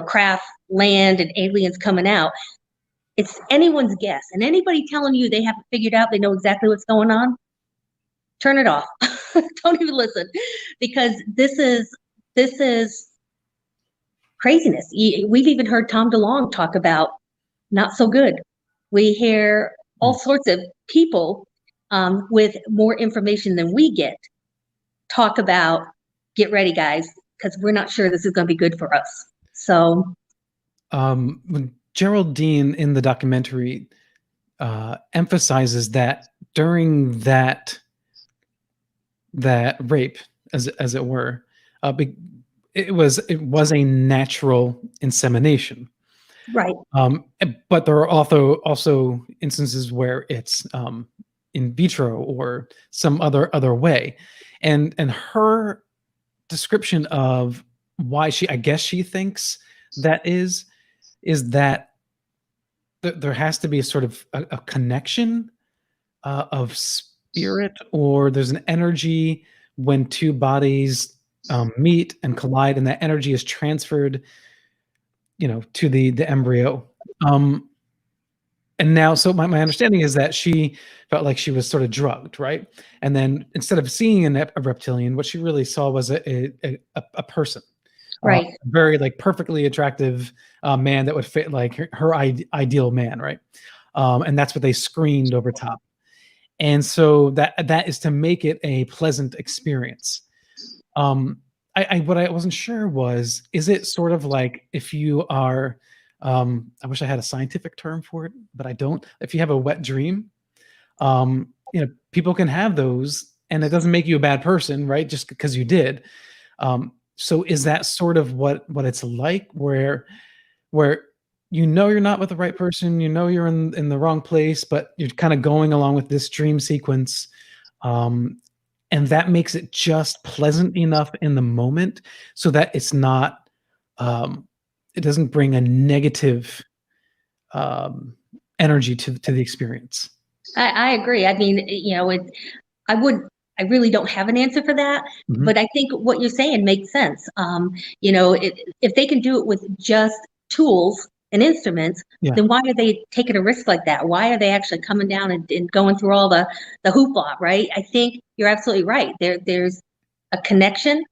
craft land and aliens coming out, it's anyone's guess. And anybody telling you they have it figured out, they know exactly what's going on, turn it off. Don't even listen, because this is craziness. We've even heard Tom DeLonge talk about not so good. We hear all sorts of people with more information than we get talk about, get ready, guys, because we're not sure this is going to be good for us. So, when Geraldine in the documentary emphasizes that during that rape, as it were, it was a natural insemination. Right. But there are also instances where it's in vitro or some other way, and her description of why she thinks that is that there has to be a sort of a connection of spirit, or there's an energy when two bodies meet and collide, and that energy is transferred, to the embryo. And now, so my understanding is that she felt like she was sort of drugged, right? And then instead of seeing a reptilian, what she really saw was a person, Right. very like perfectly attractive man that would fit like her ideal man, right? And that's what they screened over top. And so that is to make it a pleasant experience. What I wasn't sure was, is it sort of like if you are, I wish I had a scientific term for it, but I don't. If you have a wet dream, people can have those, and it doesn't make you a bad person, right? Just because you did. So is that sort of what it's like, where you're not with the right person, you're in the wrong place, but you're kind of going along with this dream sequence, and that makes it just pleasant enough in the moment so that it's not, it doesn't bring a negative energy to the experience. I agree. I mean, I really don't have an answer for that, but I think what you're saying makes sense. If they can do it with just tools and instruments, then why are they taking a risk like that? Why are they actually coming down and going through all the hoopla, right? I think you're absolutely right. There's a connection.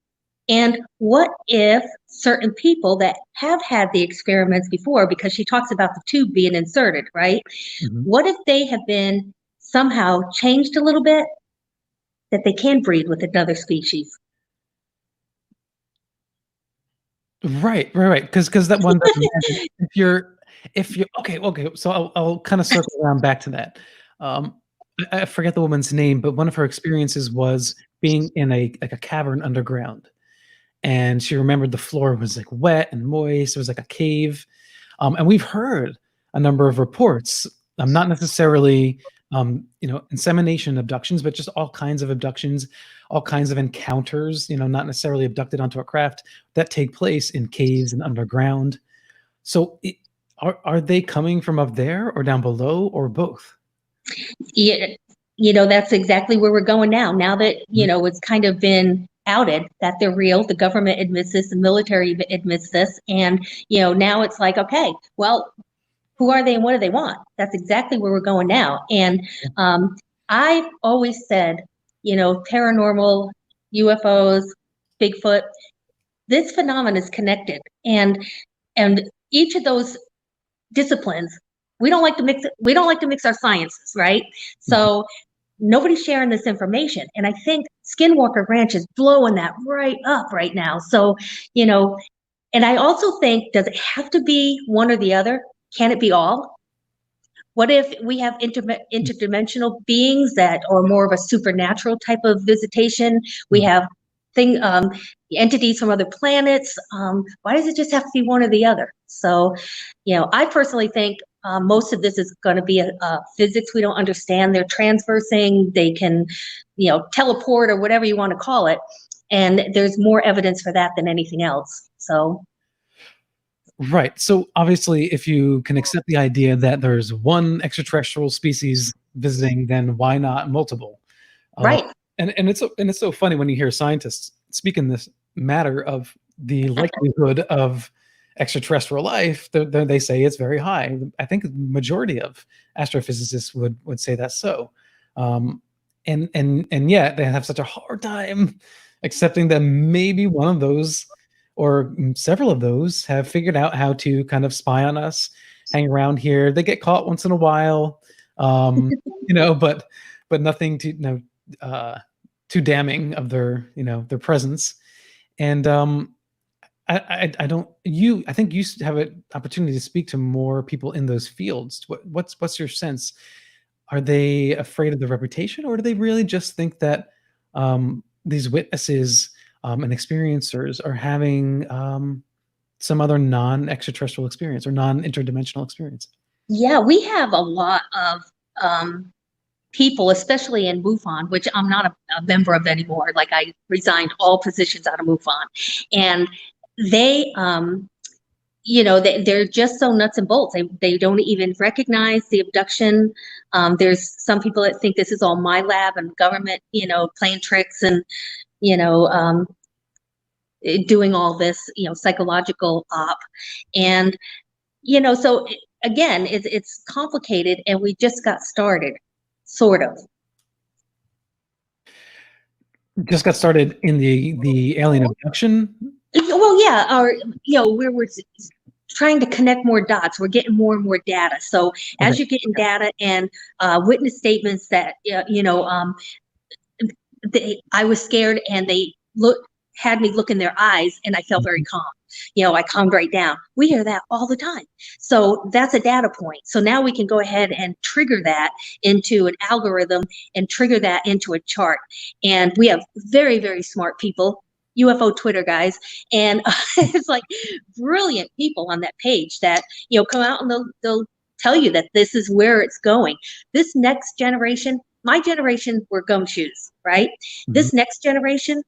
And what if certain people that have had the experiments before, because she talks about the tube being inserted, right? What if they have been somehow changed a little bit, that they can breed with another species? Right. Because that one doesn't imagine if you're okay. So I'll kind of circle around back to that. I forget the woman's name, but one of her experiences was being in a cavern underground, and she remembered the floor was like wet and moist. It was like a cave, and we've heard a number of reports. Not necessarily insemination abductions, but just all kinds of abductions, all kinds of encounters, not necessarily abducted onto a craft, that take place in caves and underground. So are they coming from up there or down below or both? Yeah, that's exactly where we're going now. Now that, it's kind of been outed that they're real, the government admits this, the military admits this, and, now it's like, okay, well, who are they and what do they want? That's exactly where we're going now. And I've always said, paranormal, UFOs, Bigfoot, this phenomenon is connected. And each of those disciplines, we don't like to mix our sciences, right? So nobody's sharing this information. And I think Skinwalker Ranch is blowing that right up right now. So, and I also think, does it have to be one or the other? Can it be all? What if we have interdimensional beings that are more of a supernatural type of visitation? We have entities from other planets. Why does it just have to be one or the other? So, I personally think most of this is going to be a physics we don't understand. They're transversing. They can, teleport or whatever you want to call it. And there's more evidence for that than anything else. So. Right. So obviously, if you can accept the idea that there's one extraterrestrial species visiting, then why not multiple? Right. And it's so funny when you hear scientists speak in this matter of the likelihood of extraterrestrial life. They say it's very high. I think the majority of astrophysicists would say that's so. And yet they have such a hard time accepting that maybe one of those or several of those have figured out how to kind of spy on us, hang around here. They get caught once in a while, but nothing too damning of their presence. And I think you have an opportunity to speak to more people in those fields. What's your sense? Are they afraid of the reputation, or do they really just think that these witnesses and experiencers are having some other non-extraterrestrial experience or non-interdimensional experience? Yeah, we have a lot of people, especially in MUFON, which I'm not a member of anymore. Like, I resigned all positions out of MUFON, and they they're just so nuts and bolts. They don't even recognize the abduction. There's some people that think this is all my lab and government, playing tricks and, doing all this, psychological op. And, so again, it's complicated, and we just got started, sort of. Just got started in the alien abduction. Well, yeah, or we're trying to connect more dots. We're getting more and more data. So as you're getting data and witness statements that I was scared, and they had me look in their eyes, and I felt very calm. I calmed right down. We hear that all the time. So that's a data point. So now we can go ahead and trigger that into an algorithm and trigger that into a chart. And we have very, very smart people, UFO Twitter guys, and it's like brilliant people on that page that, come out and they'll tell you that this is where it's going. This next generation, my generation were gumshoes, right? Mm-hmm. This next generation,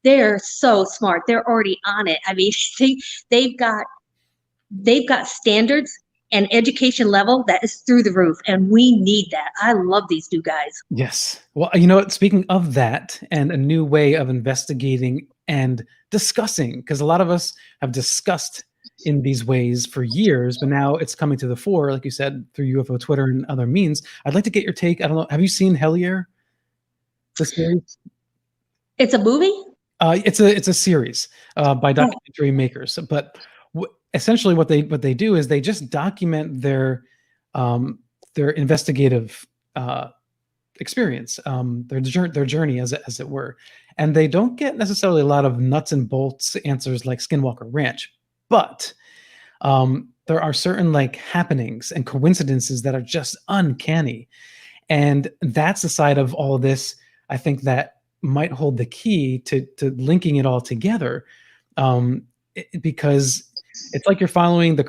they're so smart. They're already on it. I mean, they've got standards and education level that is through the roof, and we need that. I love these new guys. Yes. Well, speaking of that, and a new way of investigating and discussing, because a lot of us have discussed in these ways for years, but now it's coming to the fore, like you said, through UFO Twitter and other means. I'd like to get your take. I don't know. Have you seen Hellier? The series? It's a movie? It's a series by documentary makers, but essentially what they do is they just document their investigative experience, their journey as it were, and they don't get necessarily a lot of nuts and bolts answers like Skinwalker Ranch, but there are certain happenings and coincidences that are just uncanny, and that's the side of all of this, I think, that might hold the key to linking it all together, because it's like you're following the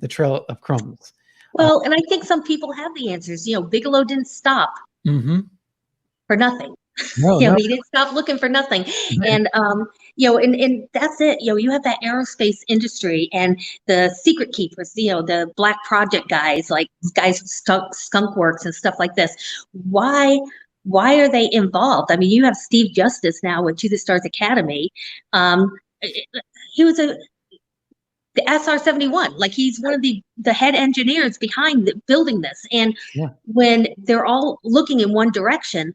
trail of crumbs. Well, and I think some people have the answers. Bigelow didn't stop for nothing. No, he didn't stop looking for nothing. And and that's it. You have that aerospace industry and the secret keepers, the black project guys, like guys with skunk works and stuff like this. Why are they involved? I mean, you have Steve Justice now with To the Stars Academy. He was the SR-71. Like, he's one of the head engineers behind building this. And when they're all looking in one direction,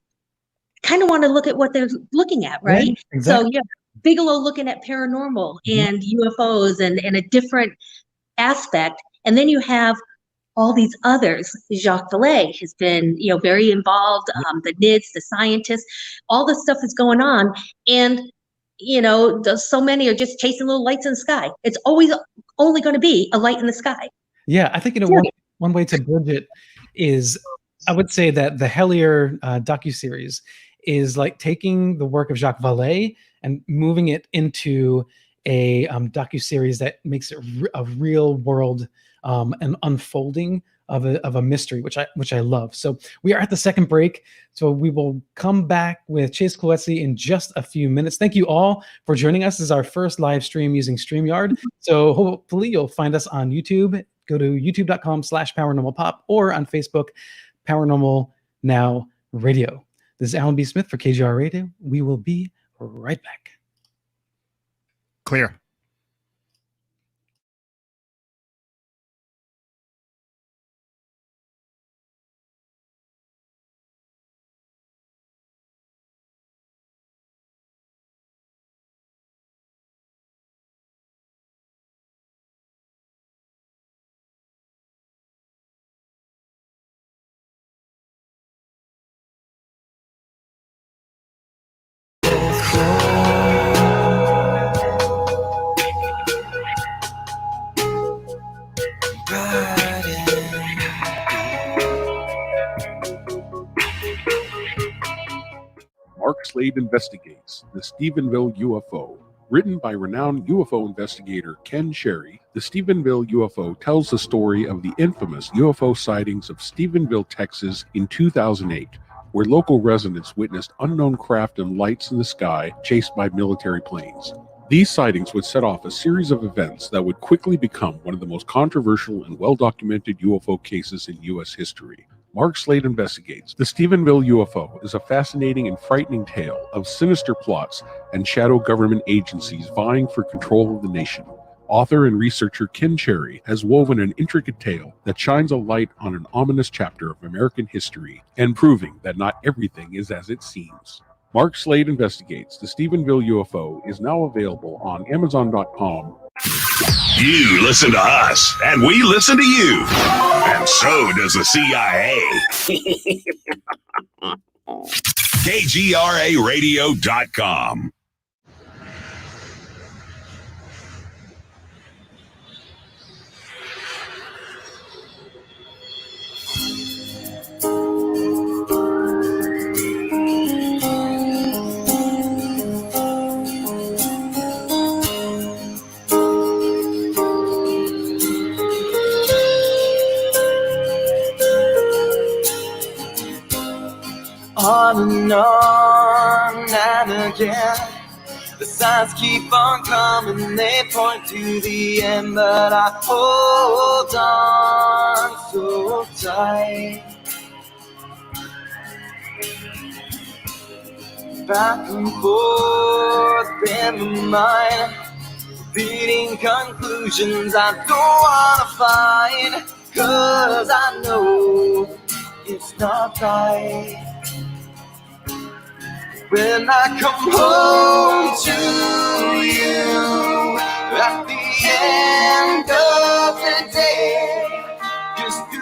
kind of want to look at what they're looking at, right? Yeah, exactly. So Bigelow looking at paranormal and UFOs and a different aspect. And then you have all these others. Jacques Vallée has been, very involved. The NIDS, the scientists, all this stuff is going on, and so many are just chasing little lights in the sky. It's always only going to be a light in the sky. Yeah, I think one way to bridge it is, I would say that the Hellier docuseries is like taking the work of Jacques Vallée and moving it into a docuseries that makes it a real world an unfolding of a mystery, which I love. So we are at the second break, so we will come back with Chase Kloetzke in just a few minutes. Thank you all for joining us. This is our first live stream using StreamYard, so hopefully you'll find us on YouTube. Go to youtube.com/paranormalpop or on Facebook, Paranormal Now Radio. This is Alan B. Smith for KGR Radio. We will be right back. Clear. Mark Slade Investigates the Stephenville UFO. Written by renowned UFO investigator Ken Sherry, the Stephenville UFO tells the story of the infamous UFO sightings of Stephenville, Texas in 2008, where local residents witnessed unknown craft and lights in the sky chased by military planes. These sightings would set off a series of events that would quickly become one of the most controversial and well-documented UFO cases in U.S. history. Mark Slade Investigates. The Stephenville UFO is a fascinating and frightening tale of sinister plots and shadow government agencies vying for control of the nation. Author and researcher Ken Cherry has woven an intricate tale that shines a light on an ominous chapter of American history and proving that not everything is as it seems. Mark Slade Investigates. The Stephenville UFO is now available on Amazon.com. You listen to us, and we listen to you. And so does the CIA. KGRAradio.com. On and again, the signs keep on coming, they point to the end, but I hold on so tight. Back and forth in my mind, reading conclusions I don't wanna find, 'cause I know it's not right. When I come home to you at the end of the day, just to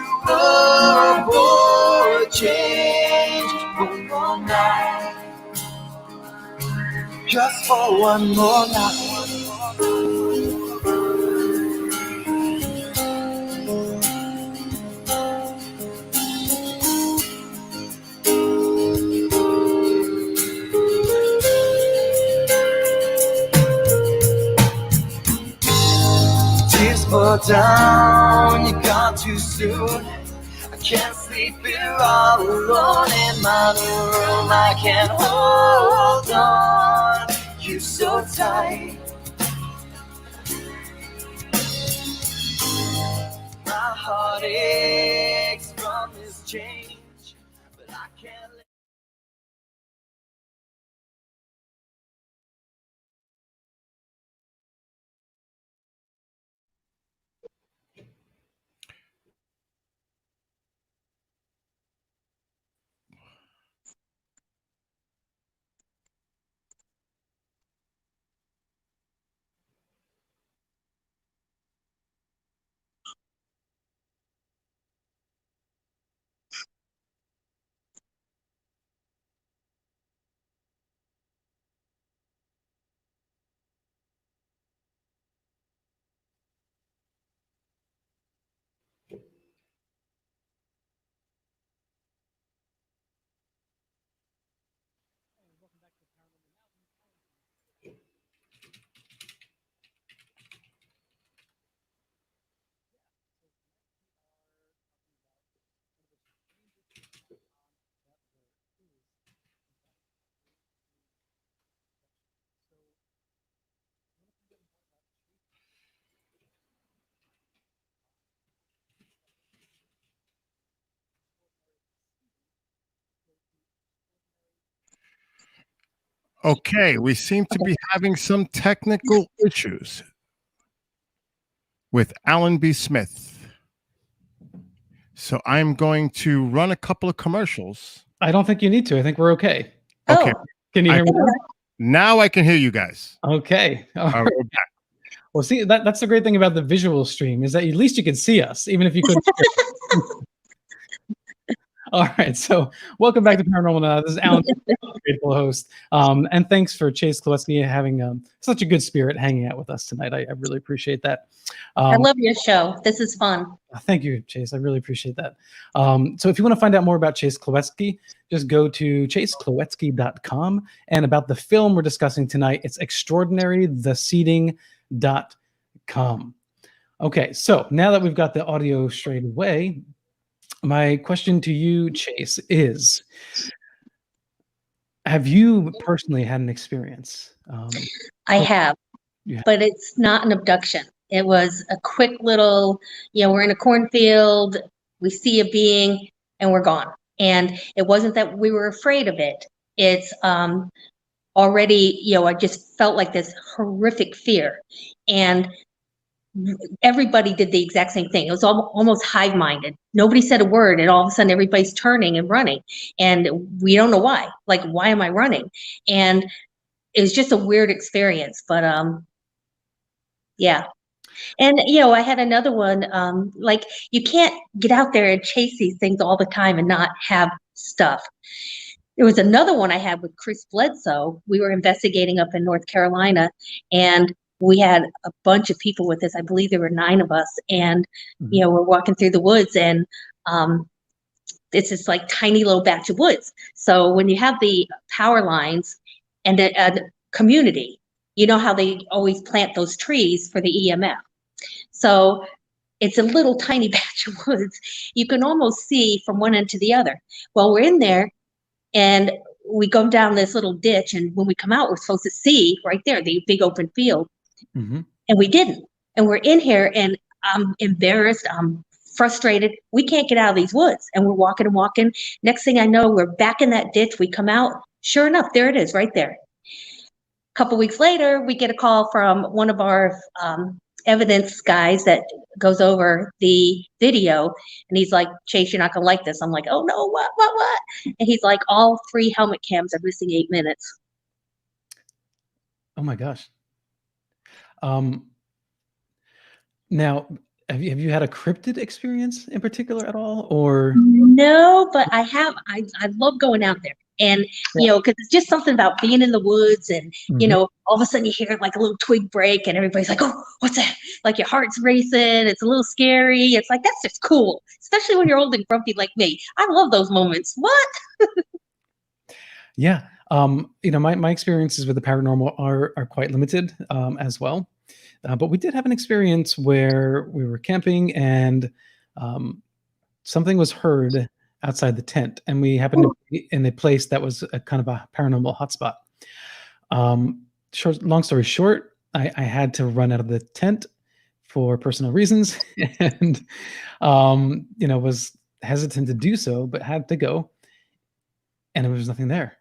avoid change one more night, just for one more night. Fall down, you gone too soon. I can't sleep here all alone in my room. I can't hold on, you so tight. My heart aches from this change, but I can't let. Okay, we seem to be having some technical issues with Alan B. Smith. So I'm going to run a couple of commercials. I don't think you need to. I think we're okay. Okay. Can you hear me now? Now I can hear you guys. Okay. All right. We're back. Well, see, that's the great thing about the visual stream is that at least you can see us, even if you couldn't hear. All right, so welcome back to Paranormal Now. This is Alan, grateful host, and thanks for Chase Kloetzke having such a good spirit hanging out with us tonight. I really appreciate that. I love your show. This is fun. Thank you, Chase. I really appreciate that. So if you want to find out more about Chase Kloetzke, just go to chasekloetzke.com, and about the film we're discussing tonight, it's extraordinarytheseeding.com. Okay, so now that we've got the audio straight away, my question to you, Chase, is, have you personally had an experience? I have. Yeah. but it's not an abduction. It was a quick little, we're in a cornfield, we see a being, and we're gone. And it wasn't that we were afraid of it. It's already, I just felt like this horrific fear. And everybody did the exact same thing. It was almost hive-minded. Nobody said a word, and all of a sudden everybody's turning and running. And we don't know why. Like, why am I running? And it was just a weird experience. But yeah. And, I had another one, like, you can't get out there and chase these things all the time and not have stuff. There was another one I had with Chase Kloetzke. We were investigating up in North Carolina, and we had a bunch of people with us. I believe there were 9 of us. And, we're walking through the woods, and it's this like tiny little batch of woods. So when you have the power lines and the community, you know how they always plant those trees for the EMF. So it's a little tiny batch of woods. You can almost see from one end to the other. Well, we're in there, and we go down this little ditch, and when we come out, we're supposed to see right there, the big open field. And we didn't. And we're in here, and I'm embarrassed. I'm frustrated. We can't get out of these woods. And we're walking and walking. Next thing I know, we're back in that ditch. We come out. Sure enough, there it is right there. A couple weeks later, we get a call from one of our evidence guys that goes over the video, and he's like, Chase, you're not gonna like this. I'm like, oh no, what? And he's like, all 3 helmet cams are missing 8 minutes. Oh my gosh. Now, have you had a cryptid experience in particular at all, or? No, but I love going out there. And, because it's just something about being in the woods, and, all of a sudden you hear like a little twig break, and everybody's like, oh, what's that? Like your heart's racing. It's a little scary. It's like, that's just cool, especially when you're old and grumpy like me. I love those moments. What? Yeah. My experiences with the paranormal are quite limited as well. But we did have an experience where we were camping, and something was heard outside the tent, and we happened to be in a place that was a kind of a paranormal hotspot. Long story short, I had to run out of the tent for personal reasons, and was hesitant to do so, but had to go, and there was nothing there.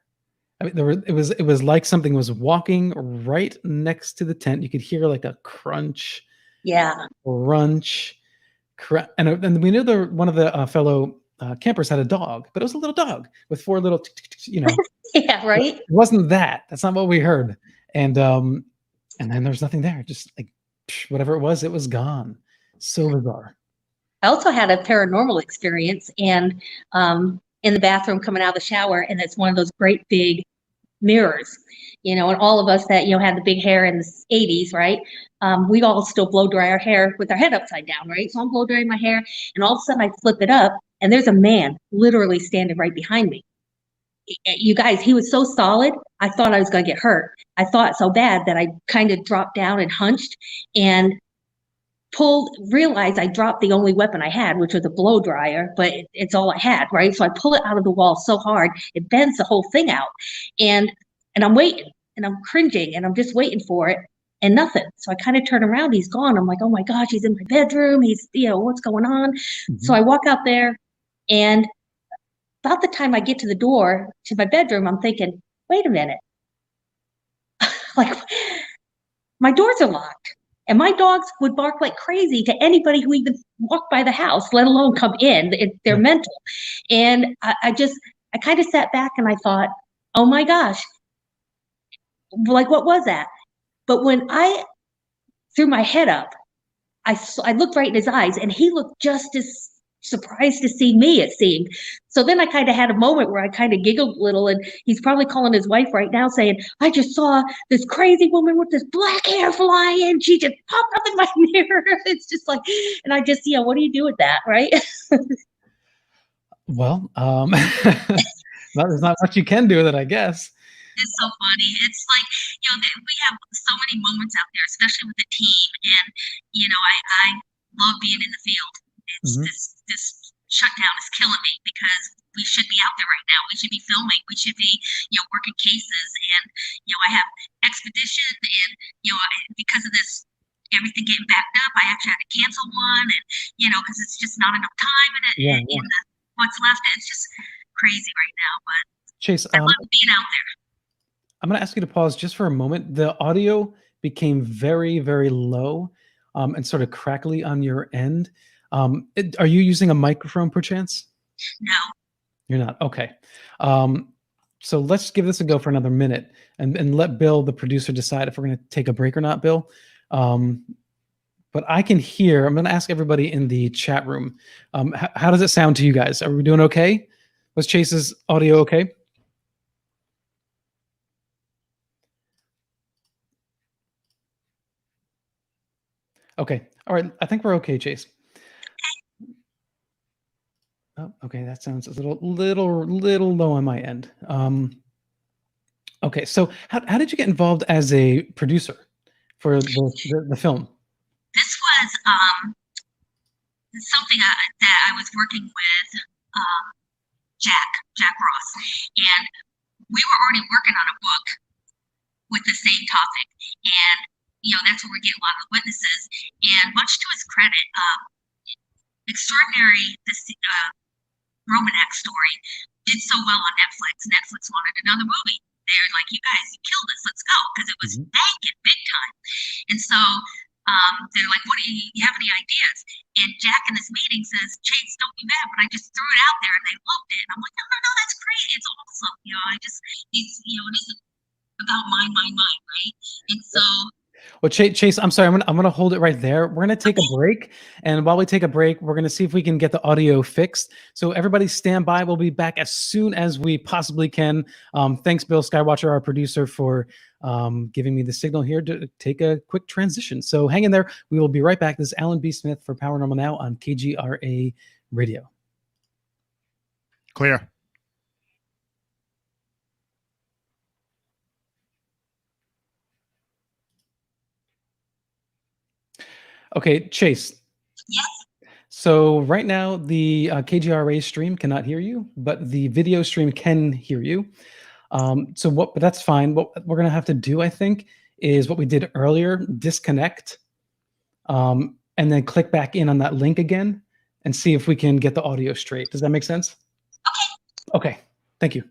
I mean, it was like something was walking right next to the tent. You could hear like a crunch, crunch, and we knew one of the fellow campers had a dog, but it was a little dog with 4 little, Yeah, right. It wasn't that. That's not what we heard. And then there's nothing there. Just like whatever it was gone. So bizarre. I also had a paranormal experience, and in the bathroom coming out of the shower, and it's one of those great big mirrors, and all of us that had the big hair in the 80s, right? We all still blow dry our hair with our head upside down, right? So I'm blow drying my hair, and all of a sudden I flip it up, and there's a man literally standing right behind me. You guys, he was so solid, I thought I was going to get hurt. I thought so bad that I kind of dropped down and hunched and realized I dropped the only weapon I had, which was a blow dryer, but it's all I had, right? So I pull it out of the wall so hard, it bends the whole thing out. And I'm waiting, and I'm cringing, and I'm just waiting for it, and nothing. So I kind of turn around, he's gone. I'm like, oh my gosh, he's in my bedroom. He's, what's going on? So I walk out there, and about the time I get to the door to my bedroom, I'm thinking, wait a minute. Like, my doors are locked. And my dogs would bark like crazy to anybody who even walked by the house, let alone come in. They're mental. And I kind of sat back, and I thought, oh my gosh, like, what was that? But when I threw my head up, I looked right in his eyes, and he looked just as surprised to see me, it seemed. So then I kind of had a moment where I kind of giggled a little, and he's probably calling his wife right now saying, I just saw this crazy woman with this black hair flying. She just popped up in my mirror. It's just like, and I just, what do you do with that, right? Well, there's not much you can do with it, I guess. It's so funny. It's like, we have so many moments out there, especially with the team. And, I love being in the field. It's this shut down is killing me because we should be out there right now. We should be filming. We should be, working cases. And, I have expedition and, because of this, everything getting backed up, I actually had to cancel one and, because it's just not enough time in what's left. It's just crazy right now, but Chase, I love being out there. I'm going to ask you to pause just for a moment. The audio became very, very low and sort of crackly on your end. Are you using a microphone perchance? No. You're not? Okay. So let's give this a go for another minute and let Bill, the producer, decide if we're going to take a break or not, Bill. But I can hear, I'm going to ask everybody in the chat room, how does it sound to you guys? Are we doing okay? Was Chase's audio okay? Okay. All right. I think we're okay, Chase. Oh, okay. That sounds a little low on my end. Okay. So how did you get involved as a producer for the film? This was something that I was working with Jack Ross, and we were already working on a book with the same topic, and that's where we get a lot of witnesses. And much to his credit, Extraordinary, this Roman X story, did so well on Netflix. Netflix wanted another movie. They're like, you guys, you killed us, let's go, because it was banking big time. And so they're like, what do you have any ideas? And Jack in this meeting says, Chase, don't be mad, but I just threw it out there and they loved it. And I'm like, no, that's great. It's awesome. It isn't about mine, right? And so Well, Chase, I'm sorry. I'm gonna hold it right there. We're gonna take a break, and while we take a break, we're gonna see if we can get the audio fixed. So everybody, stand by. We'll be back as soon as we possibly can. Thanks, Bill Skywatcher, our producer, for giving me the signal here to take a quick transition. So hang in there. We will be right back. This is Alan B. Smith for Paranormal Now on KGRA Radio. Clear. Okay, Chase. Yes. So right now the KGRA stream cannot hear you, but the video stream can hear you. But that's fine. What we're gonna have to do, I think, is what we did earlier: disconnect, and then click back in on that link again, and see if we can get the audio straight. Does that make sense? Okay. Okay. Thank you.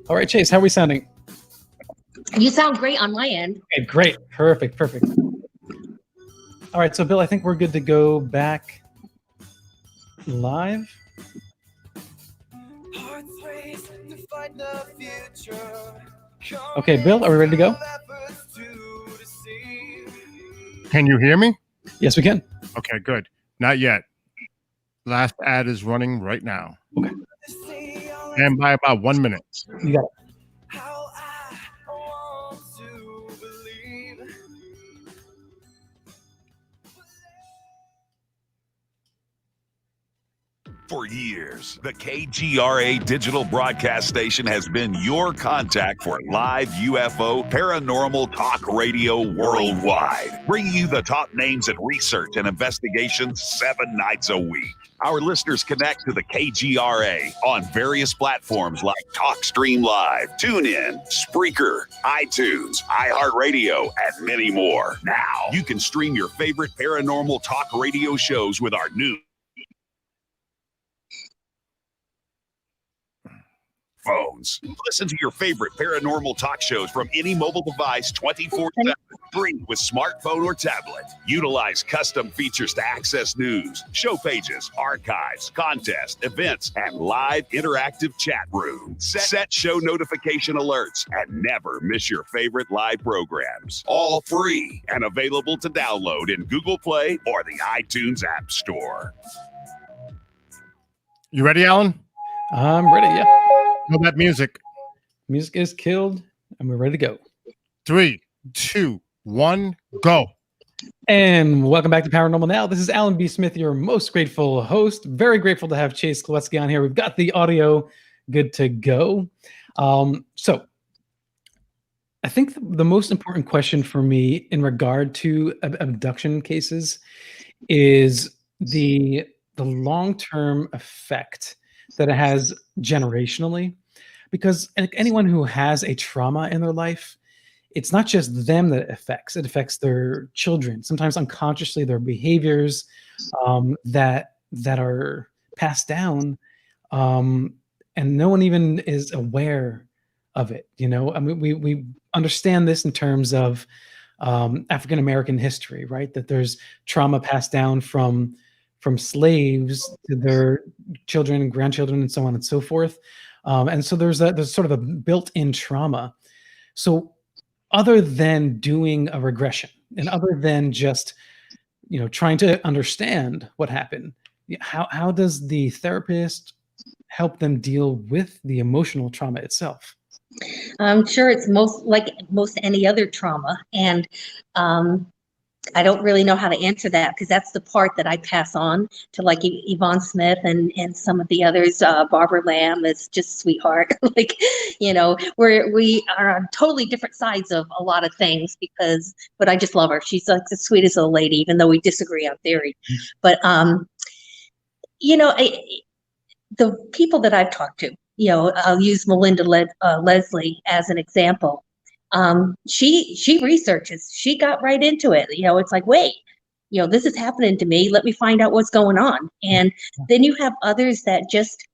All right, Chase, how are we sounding? You sound great on my end. Okay, great. Perfect. All right, so Bill, I think we're good to go back live. Okay, Bill, are we ready to go? Can you hear me? Yes, we can. Okay, good. Not yet. Last ad is running right now. Okay. And by about 1 minute. You got it. For years, the KGRA digital broadcast station has been your contact for live UFO paranormal talk radio worldwide, bringing you the top names in research and investigations 7 nights a week. Our listeners connect to the KGRA on various platforms like TalkStream Live, TuneIn, Spreaker, iTunes, iHeartRadio, and many more. Now, you can stream your favorite paranormal talk radio shows with our new smartphones. Listen to your favorite paranormal talk shows from any mobile device 24/7, free with smartphone or tablet. Utilize custom features to access news, show pages, archives, contests, events, and live interactive chat rooms. Set show notification alerts and never miss your favorite live programs. All free and available to download in Google Play or the iTunes App Store. You ready, Alan? I'm ready, yeah. Know that music. Music is killed, and we're ready to go. 3, 2, 1, go. And welcome back to Paranormal Now. This is Alan B. Smith, your most grateful host. Very grateful to have Chase Kloetzke on here. We've got the audio good to go. So I think the most important question for me in regard to abduction cases is the long-term effect that it has generationally. Because anyone who has a trauma in their life, it's not just them that it affects their children, sometimes unconsciously their behaviors that are passed down, and no one even is aware of it. I mean, we understand this in terms of African American history, right? That there's trauma passed down from slaves to their children and grandchildren and so on and so forth. And so there's sort of a built-in trauma. So other than doing a regression and other than just, trying to understand what happened, how does the therapist help them deal with the emotional trauma itself? I'm sure it's like most any other trauma. And I don't really know how to answer that, because that's the part that I pass on to like Yvonne Smith and some of the others. Barbara Lamb is just sweetheart. Like, we are on totally different sides of a lot of things but I just love her. She's like the sweetest little lady, even though we disagree on theory. But, the people that I've talked to, I'll use Melinda Leslie as an example. She researches, she got right into it. It's like, wait, this is happening to me. Let me find out what's going on. And then you have others that just,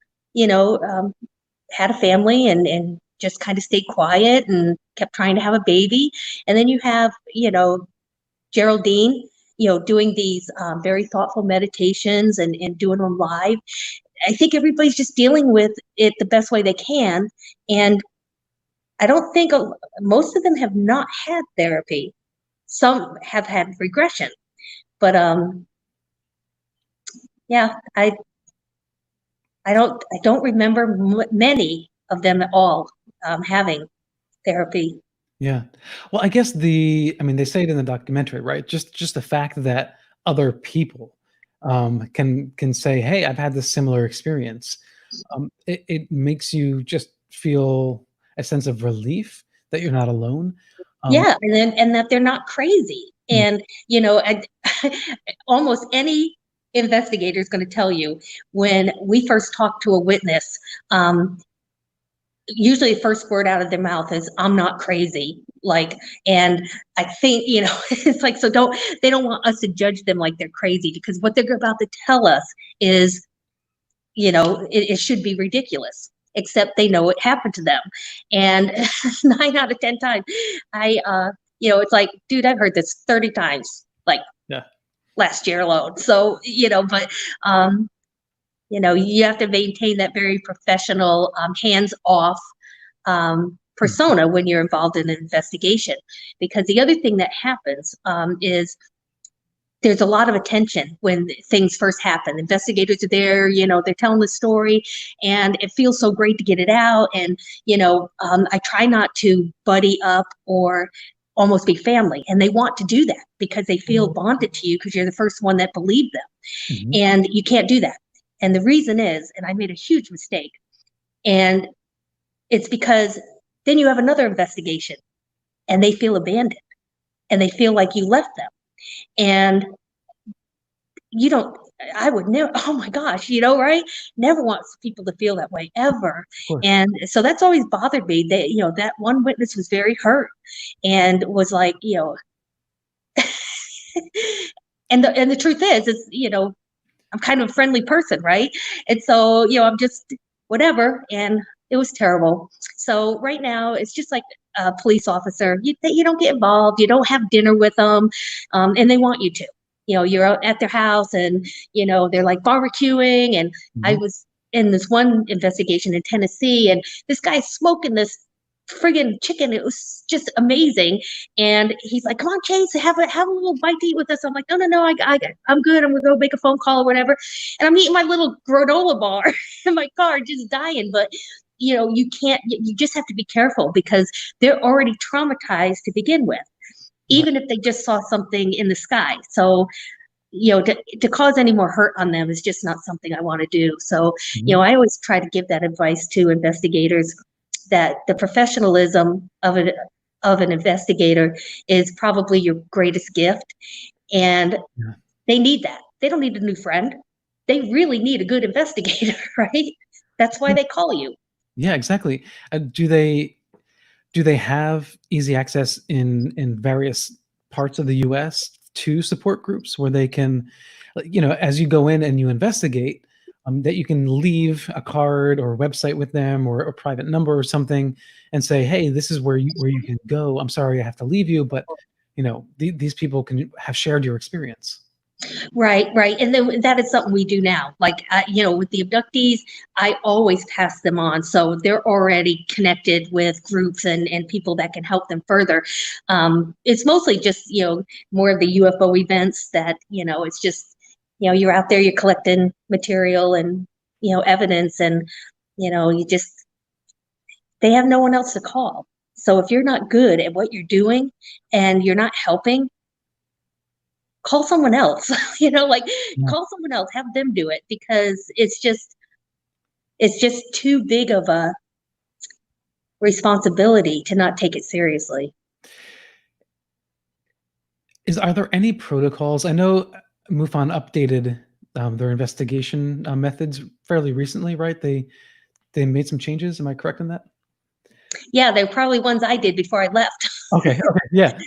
had a family and just kind of stayed quiet and kept trying to have a baby. And then you have, Geraldine, doing these very thoughtful meditations and doing them live. I think everybody's just dealing with it the best way they can. And I don't think most of them have not had therapy. Some have had regression, but yeah, I don't remember many of them at all having therapy. Yeah. Well, I guess they say it in the documentary, right? Just the fact that other people can say, hey, I've had this similar experience. It makes you just feel a sense of relief that you're not alone. Yeah, and that they're not crazy. And almost any investigator is going to tell you, when we first talk to a witness, usually the first word out of their mouth is, "I'm not crazy." And I think, it's like, so they don't want us to judge them like they're crazy, because what they're about to tell us is, it should be ridiculous, except they know it happened to them. And 9 out of 10 times, it's like, dude, I've heard this 30 times, last year alone. So, but, you have to maintain that very professional, hands-off persona when you're involved in an investigation. Because the other thing that happens is there's a lot of attention when things first happen. Investigators are there, they're telling the story, and it feels so great to get it out. And, I try not to buddy up or almost be family. And they want to do that because they feel bonded to you because you're the first one that believed them. Mm-hmm. And you can't do that. And the reason is, and I made a huge mistake, and it's because then you have another investigation and they feel abandoned and they feel like you left them. And I would never, oh my gosh, right? Never want people to feel that way ever. And so that's always bothered me. That, that one witness was very hurt and was like, and the truth is, I'm kind of a friendly person, right? And so, I'm just whatever. And it It was terrible. So right now it's just like a police officer. You don't get involved. You don't have dinner with them, and they want you to. You're out at their house, and they're like barbecuing. And I was in this one investigation in Tennessee, and this guy's smoking this friggin' chicken. It was just amazing. And he's like, "Come on, Chase, have a little bite to eat with us." I'm like, "No, I'm good. I'm gonna go make a phone call or whatever." And I'm eating my little granola bar in my car, just dying. But you can't. You just have to be careful because they're already traumatized to begin with, even if they just saw something in the sky. So to cause any more hurt on them is just not something I want to do. So I always try to give that advice to investigators, that the professionalism of an investigator is probably your greatest gift, and they need that. They don't need a new friend. They really need a good investigator, right? That's why they call you. Yeah, exactly. Do they have easy access in various parts of the U.S. to support groups where they can, as you go in and you investigate, that you can leave a card or a website with them or a private number or something and say, "Hey, this is where you can go. I'm sorry I have to leave you, but these people have shared your experience." Right. And then that is something we do now. Like, with the abductees, I always pass them on. So they're already connected with groups and people that can help them further. It's mostly just, more of the UFO events that, it's just, you're out there, you're collecting material and, evidence, and, they have no one else to call. So if you're not good at what you're doing and you're not helping, call someone else, call someone else, have them do it, because it's just too big of a responsibility to not take it seriously. Are there any protocols? I know MUFON updated their investigation methods fairly recently, right? They made some changes. Am I correct in that? Yeah, they're probably ones I did before I left. Okay, yeah.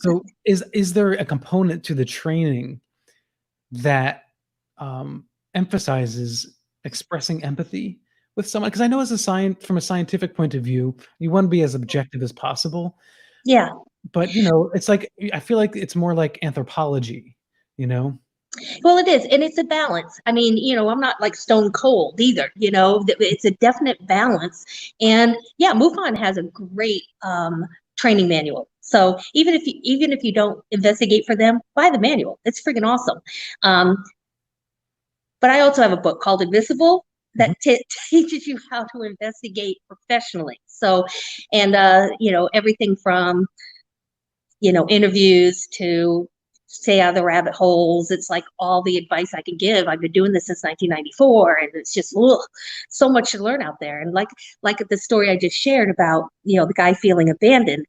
So is there a component to the training that emphasizes expressing empathy with someone? Because I know from a scientific point of view, you want to be as objective as possible. Yeah. But it's like, I feel like it's more like anthropology, Well, it is, and it's a balance. I mean, I'm not like stone cold either. It's a definite balance. And yeah, MUFON has a great training manual. So even if you don't investigate for them, buy the manual. It's freaking awesome. But I also have a book called Admissible that teaches you how to investigate professionally. So, and everything from interviews to stay out of the rabbit holes. It's like all the advice I can give. I've been doing this since 1994, and it's just so much to learn out there. And like the story I just shared about the guy feeling abandoned,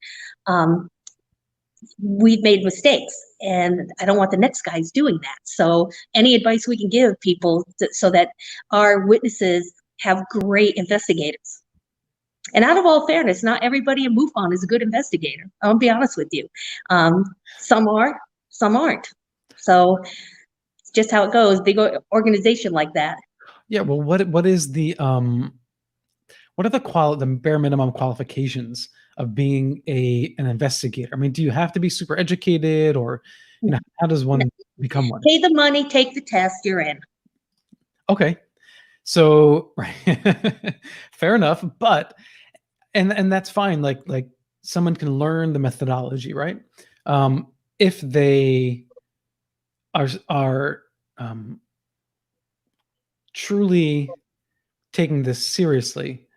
we've made mistakes, and I don't want the next guys doing that. So any advice we can give people so that our witnesses have great investigators. And out of all fairness, not everybody in MUFON is a good investigator. I'll be honest with you. Some are, some aren't. So it's just how it goes. Big organization like that. Yeah. Well, what is the what are the bare minimum qualifications of being an investigator? I mean, do you have to be super educated, or how does one become one? Pay the money, take the test, you're in. Okay. So fair enough, but and that's fine. Like someone can learn the methodology, right? If they are truly taking this seriously,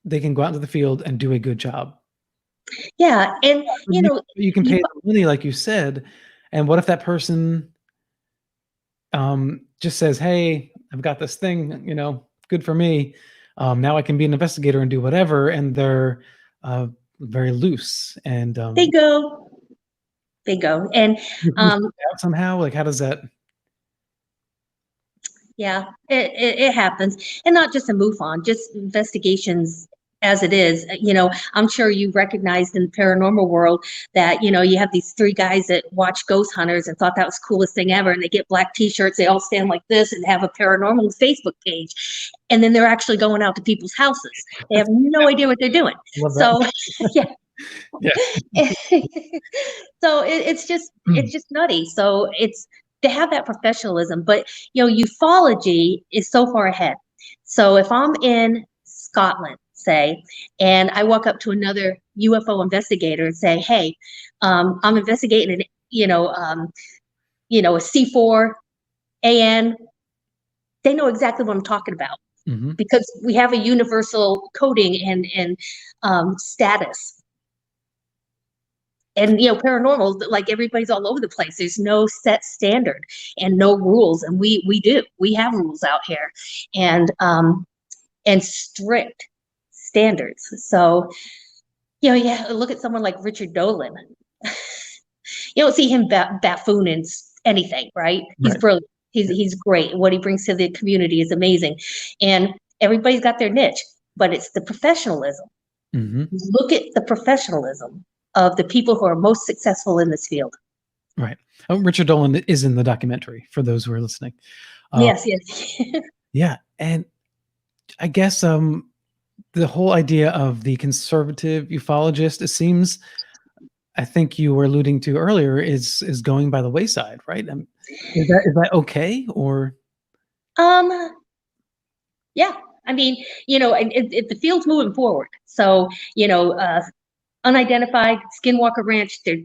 they can go out into the field and do a good job. Yeah, and you can pay them money, like you said. And what if that person just says, "Hey, I've got this thing, good for me. Now I can be an investigator and do whatever," and they're very loose and they go. And somehow, like, how does that? Yeah, it happens, and not just in MUFON, just investigations as it is. I'm sure you recognized in the paranormal world that, you have these 3 guys that watch ghost hunters and thought that was the coolest thing ever. And they get black t-shirts, they all stand like this and have a paranormal Facebook page. And then they're actually going out to people's houses. They have no idea what they're doing. So, yeah. So it's just nutty. So it's to have that professionalism, but ufology is so far ahead. So if I'm in Scotland, say, and I walk up to another UFO investigator and say, "Hey, I'm investigating a C4 AN," they know exactly what I'm talking about because we have a universal coding and status. And paranormal, like everybody's all over the place. There's no set standard and no rules, and we have rules out here, and strict standards. So, look at someone like Richard Dolan. You don't see him baffooning anything, right? He's brilliant. He's great. What he brings to the community is amazing, and everybody's got their niche, but it's the professionalism. Look at the professionalism of the people who are most successful in this field. Right. Oh, Richard Dolan is in the documentary for those who are listening. Yes. Yeah. And I guess the whole idea of the conservative ufologist, it seems, I think you were alluding to earlier, is going by the wayside, right? Is that okay, or? Yeah. I mean, the field's moving forward. So, unidentified Skinwalker Ranch, they're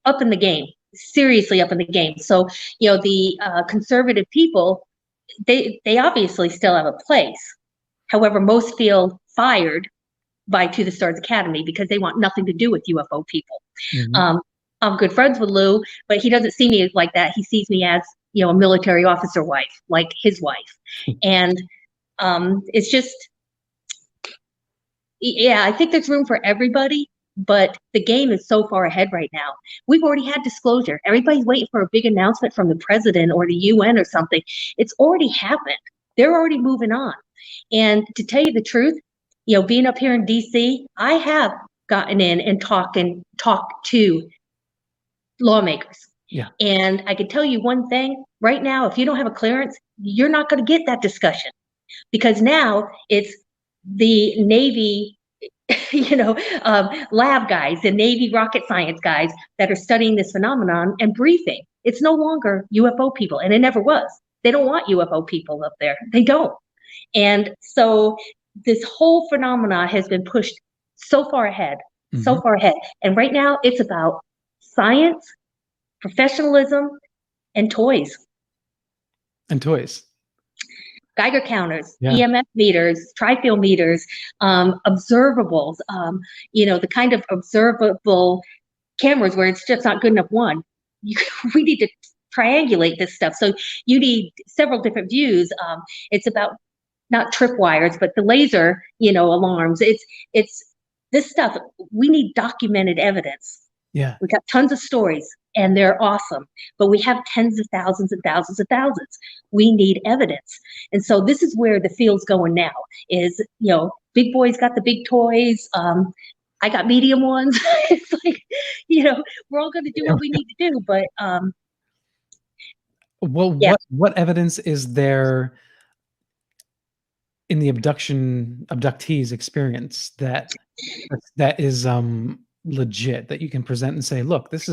up in the game, seriously up in the game. So, the conservative people, they obviously still have a place. However, most feel fired by To the Stars Academy because they want nothing to do with UFO people. I'm good friends with Lou, but he doesn't see me like that. He sees me as, a military officer wife, like his wife. And it's just, I think there's room for everybody. But the game is so far ahead right now. We've already had disclosure. Everybody's waiting for a big announcement from the president or the UN or something. It's already happened. They're already moving on. And to tell you the truth, being up here in DC, I have gotten in and talked to lawmakers. Yeah. And I can tell you one thing right now, if you don't have a clearance, you're not going to get that discussion, because now it's the Navy lab guys, the Navy rocket science guys that are studying this phenomenon and briefing. It's no longer UFO people, and it never was. They don't want UFO people up there. They don't. And so this whole phenomena has been pushed so far ahead, so far ahead. And right now it's about science, professionalism, and toys. Geiger counters, EMF meters, tri-field meters, observables, the kind of observable cameras where it's just not good enough one. We need to triangulate this stuff. So you need several different views. It's about not tripwires, but the laser, alarms. It's this stuff. We need documented evidence. Yeah. We got tons of stories and they're awesome, but we have tens of thousands and thousands of thousands. We need evidence. And so this is where the field's going now is, big boys got the big toys. I got medium ones. It's like, we're all going to do what we need to do, but, well, what evidence is there in the abductees experience that is legit, that you can present and say, look, this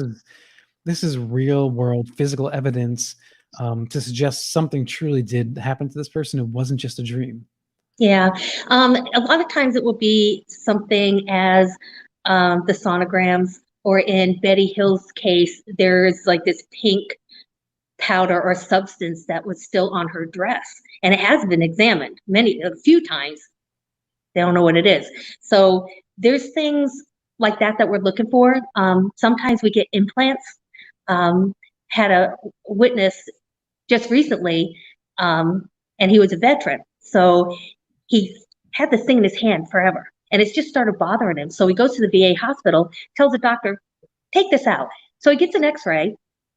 is real world physical evidence to suggest something truly did happen to this person? It wasn't just a dream. Yeah. A lot of times it will be something as the sonograms, or in Betty Hill's case, there's like this pink powder or substance that was still on her dress, and it has been examined a few times. They don't know what it is. So there's things like that we're looking for. Sometimes we get implants. Had a witness just recently, and he was a veteran. So he had this thing in his hand forever, and it's just started bothering him. So he goes to the VA hospital, tells the doctor, take this out. So he gets an x-ray.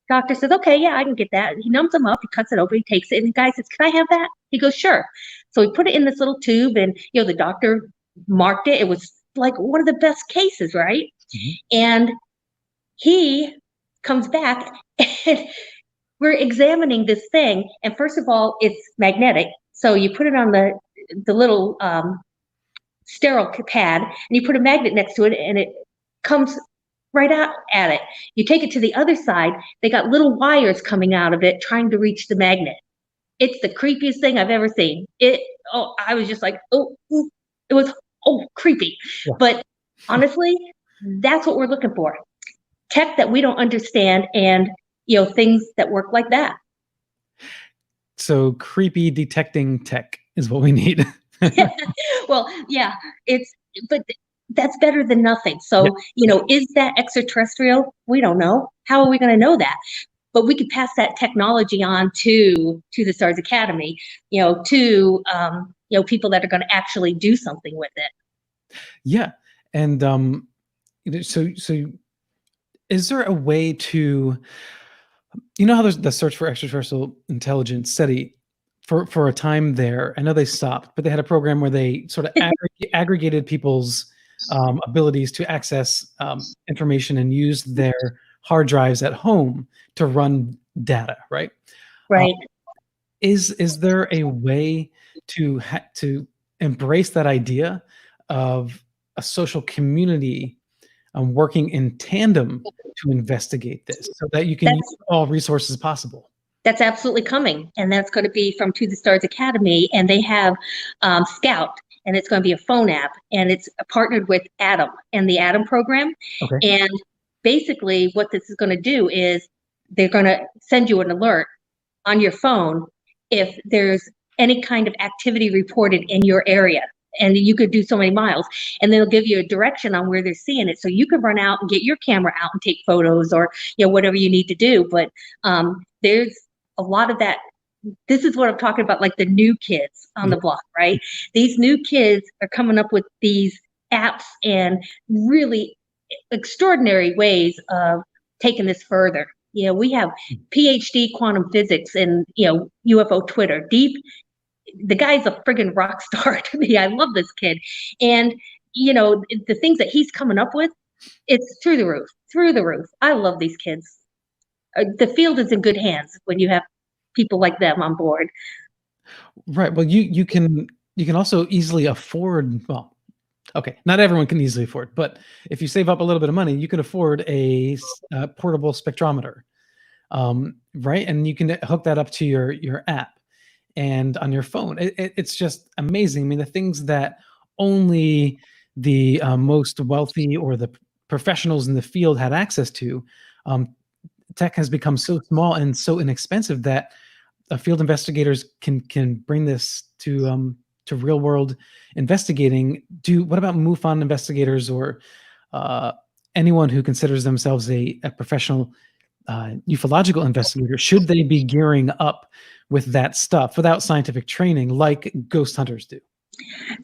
Doctor says, okay, yeah, I can get that. He numbs him up, he cuts it open, he takes it, and the guy says, can I have that? He goes, sure. So he put it in this little tube, and the doctor marked it. It was like one of the best cases, right? And he comes back and we're examining this thing. And first of all, it's magnetic. So you put it on the little sterile pad and you put a magnet next to it and it comes right out at it. You take it to the other side, they got little wires coming out of it trying to reach the magnet. It's the creepiest thing I've ever seen. I was just like, it was creepy. Yeah. But honestly, that's what we're looking for. Tech that we don't understand and, things that work like that. So creepy detecting tech is what we need. Well, yeah, but that's better than nothing. So, is that extraterrestrial? We don't know. How are we going to know that? But we could pass that technology on to the STARS Academy, to people that are going to actually do something with it. Yeah, and so is there a way to, how there's the search for extraterrestrial intelligence SETI for a time there? I know they stopped, but they had a program where they sort of aggregated people's abilities to access information and use their hard drives at home to run data, right? Right. Is there a way to embrace that idea of a social community working in tandem to investigate this so that you can use all resources possible? That's absolutely coming. And that's going to be from To the Stars Academy. And they have Scout, and it's going to be a phone app, and it's partnered with Adam and the Adam program. Okay. And basically what this is going to do is they're going to send you an alert on your phone if there's any kind of activity reported in your area. And you could do so many miles, and they'll give you a direction on where they're seeing it. So you can run out and get your camera out and take photos or, whatever you need to do. But there's a lot of that. This is what I'm talking about, like the new kids on the block, right? These new kids are coming up with these apps and really extraordinary ways of taking this further. We have PhD quantum physics and, UFO Twitter. The guy's a friggin' rock star to me. I love this kid. And, the things that he's coming up with, it's through the roof. I love these kids. The field is in good hands when you have people like them on board. Right. Well, you can also easily afford, okay, not everyone can easily afford, but if you save up a little bit of money, you can afford a portable spectrometer, right? And you can hook that up to your app and on your phone. It's just amazing. I mean, the things that only the most wealthy or the professionals in the field had access to, tech has become so small and so inexpensive that field investigators can bring this to real world investigating. What about MUFON investigators or anyone who considers themselves a professional ufological investigator? Should they be gearing up with that stuff without scientific training like ghost hunters do?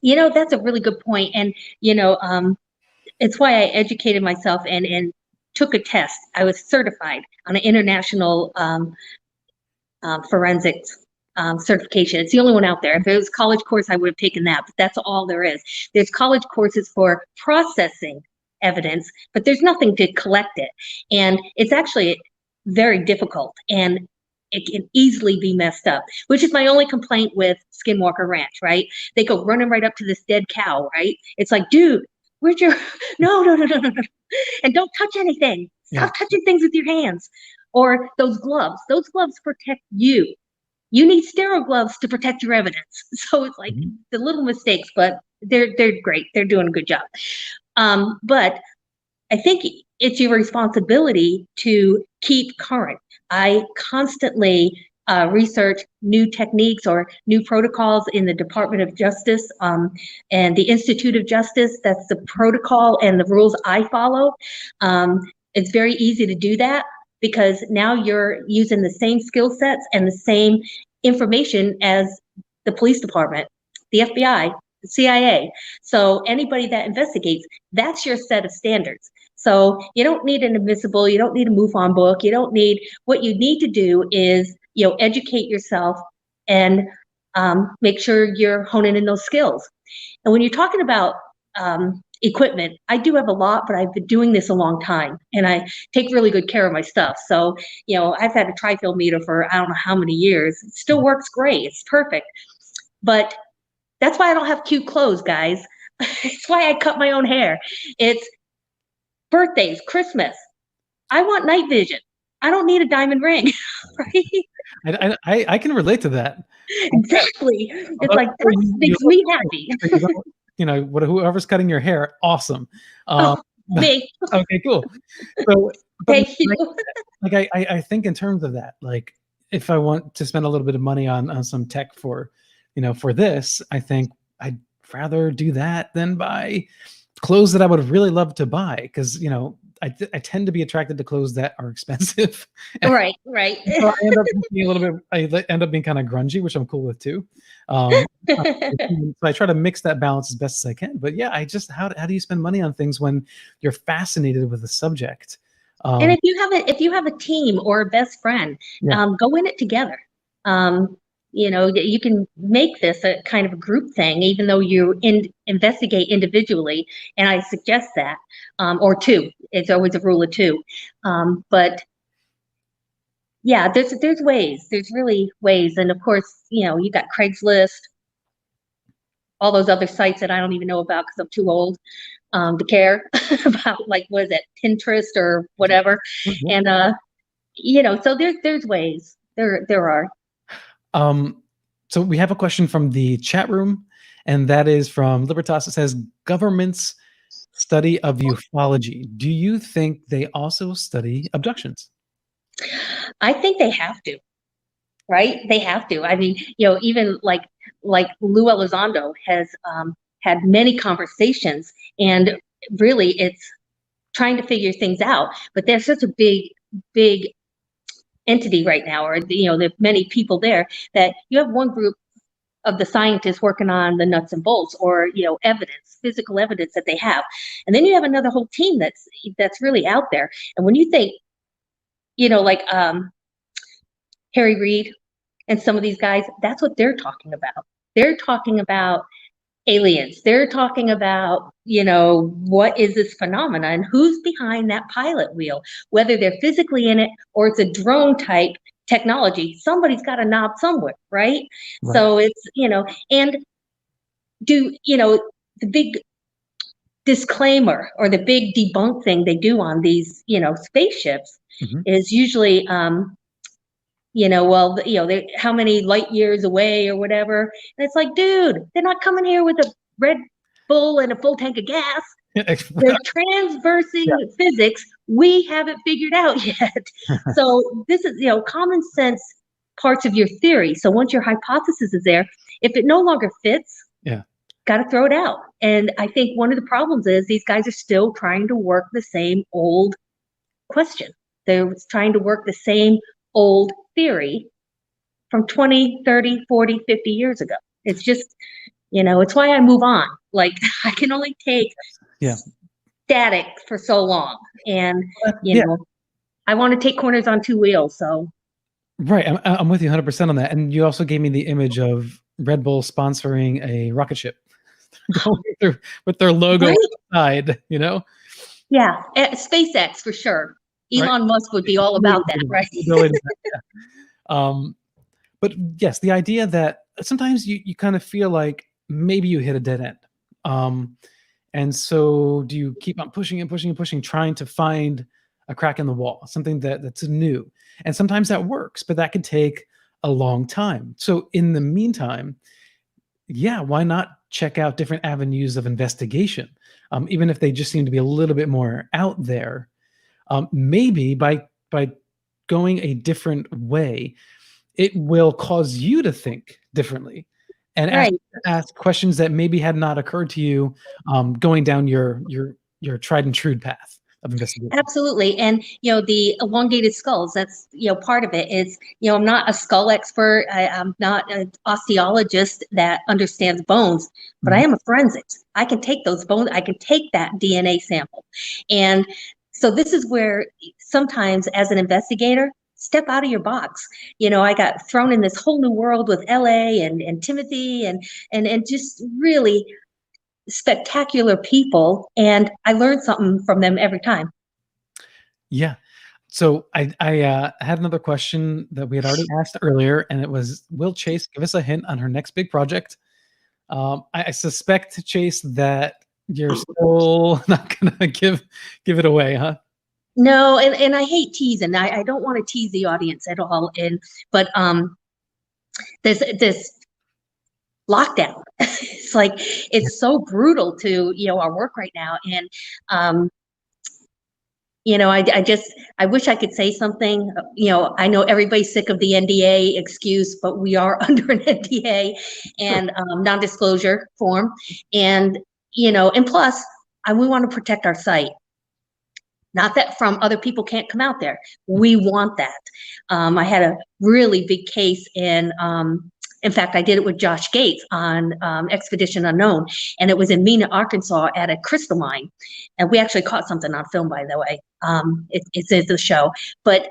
That's a really good point. And, it's why I educated myself and took a test. I was certified on an international forensics certification. It's the only one out there. If it was a college course, I would have taken that, but that's all there is. There's college courses for processing evidence, but there's nothing to collect it. And it's actually very difficult, and it can easily be messed up, which is my only complaint with Skinwalker Ranch, right? They go running right up to this dead cow, right? It's like, dude, where's your, no. And don't touch anything. Stop touching things with your hands. Or those gloves protect you. You need sterile gloves to protect your evidence. So it's like the little mistakes, but they're great. They're doing a good job. But I think it's your responsibility to keep current. I constantly research new techniques or new protocols in the Department of Justice and the Institute of Justice. That's the protocol and the rules I follow. It's very easy to do that because now you're using the same skill sets and the same information as the police department, the FBI, the CIA. So anybody that investigates, that's your set of standards. So you don't need an admissible, you don't need a MUFON book, you don't need, what you need to do is, educate yourself and make sure you're honing in those skills. And when you're talking about equipment, I do have a lot, but I've been doing this a long time, and I take really good care of my stuff. So, I've had a tri-field meter for I don't know how many years. It still works great. It's perfect. But that's why I don't have cute clothes, guys. It's why I cut my own hair. It's birthdays, Christmas. I want night vision. I don't need a diamond ring, right? I can relate to that. Exactly. It's like, that makes me happy. Whoever's cutting your hair, awesome. Me. Okay, cool. So, thank you. I think in terms of that, like, if I want to spend a little bit of money on some tech for this, I think I'd rather do that than buy clothes that I would really love to buy, because I tend to be attracted to clothes that are expensive. Right. So I end up being I end up being kind of grungy, which I'm cool with too. So I try to mix that balance as best as I can. But yeah, how do you spend money on things when you're fascinated with the subject? And if you have a team or a best friend, go in it together. You can make this a kind of a group thing, even though you investigate individually. And I suggest that, or two. It's always a rule of two. But yeah, there's ways. There's really ways. And of course, you got Craigslist, all those other sites that I don't even know about because I'm too old to care about, like, what is it, Pinterest or whatever. And so there's ways. There are. So we have a question from the chat room, and that is from Libertas. It says, government's study of ufology. Do you think they also study abductions? I think they have to, right? They have to. I mean, even like Lou Elizondo has had many conversations, and really it's trying to figure things out. But there's such a big entity right now, or there's many people there, that you have one group of the scientists working on the nuts and bolts, or physical evidence that they have, and then you have another whole team that's really out there. And when you think, like Harry Reid and some of these guys, that's what they're talking about. They're talking about aliens. They're talking about, what is this phenomena and who's behind that pilot wheel, whether they're physically in it or it's a drone type technology. Somebody's got a knob somewhere, right? So it's, and the big disclaimer or the big debunk thing they do on these, spaceships is usually, how many light years away or whatever. And it's like, dude, they're not coming here with a Red Bull and a full tank of gas. They're transversing physics we haven't figured out yet. So this is, common sense parts of your theory. So once your hypothesis is there, if it no longer fits, got to throw it out. And I think one of the problems is these guys are still trying to work the same old question. They're trying to work the same old theory from 20, 30, 40, 50 years ago. It's just, it's why I move on. Like, I can only take static for so long. And, I want to take corners on two wheels. So. Right. I'm with you 100% on that. And you also gave me the image of Red Bull sponsoring a rocket ship going through with their logo on the side, Yeah. SpaceX for sure. Elon Musk would be all about that, right? But yes, the idea that sometimes you kind of feel like maybe you hit a dead end. And so do you keep on pushing and pushing and pushing, trying to find a crack in the wall, something that's new. And sometimes that works, but that can take a long time. So in the meantime, why not check out different avenues of investigation? Even if they just seem to be a little bit more out there. Maybe by going a different way, it will cause you to think differently and ask questions that maybe had not occurred to you going down your tried and true path of investigation. Absolutely. And, the elongated skulls, that's, part of it is, I'm not a skull expert. I'm not an osteologist that understands bones, but I am a forensics. I can take those bones. I can take that DNA sample. And so this is where sometimes as an investigator, step out of your box. I got thrown in this whole new world with LA and Timothy and just really spectacular people, and I learned something from them every time. Yeah. So I had another question that we had already asked earlier, and it was, will Chase give us a hint on her next big project? I suspect, Chase, that you're still not gonna give it away, huh? No, and I hate teasing. I don't want to tease the audience at all. But this lockdown, it's like, it's so brutal to, our work right now. And I wish I could say something. I know everybody's sick of the NDA excuse, but we are under an NDA and non-disclosure form. And, and plus, we want to protect our site. Not that from other people can't come out there. We want that. I had a really big case in fact, I did it with Josh Gates on Expedition Unknown, and it was in Mena, Arkansas at a crystal mine. And we actually caught something on film, by the way. It's in the show. But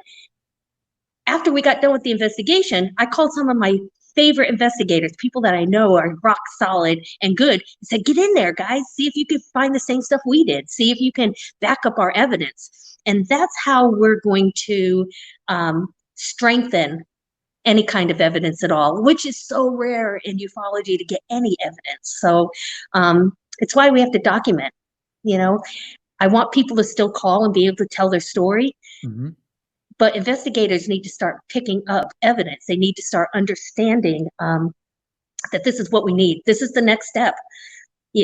after we got done with the investigation, I called some of my favorite investigators, people that I know are rock solid and good, and said, get in there, guys. See if you can find the same stuff we did. See if you can back up our evidence. And that's how we're going to strengthen any kind of evidence at all, which is so rare in ufology to get any evidence. So it's why we have to document. I want people to still call and be able to tell their story. Mm-hmm. But investigators need to start picking up evidence. They need to start understanding that this is what we need. This is the next step.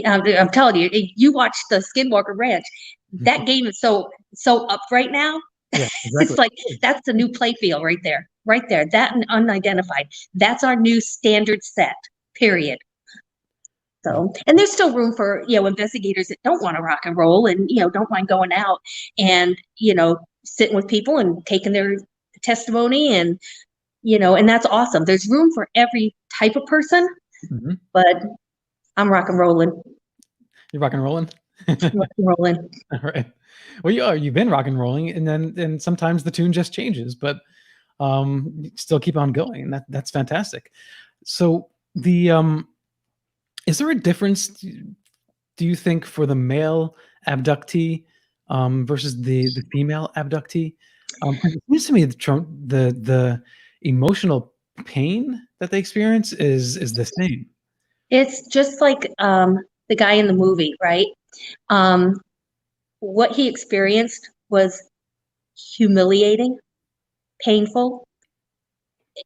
I'm telling you, you watch the Skinwalker Ranch. That game is so up right now. Yeah, exactly. It's like, that's the new play field right there. Right there, that and unidentified. That's our new standard set, period. So, and there's still room for, investigators that don't want to rock and roll and, don't mind going out and, sitting with people and taking their testimony and, and that's awesome. There's room for every type of person, mm-hmm. But I'm rock and rolling. You're rock and rolling? Rock and rolling. All right. Well, you've been rock and rolling, and then sometimes the tune just changes, but still keep on going, and that's fantastic. So is there a difference, do you think, for the male abductee versus the female abductee? It seems to me the emotional pain that they experience is the same. It's just like the guy in the movie, right? What he experienced was humiliating, painful.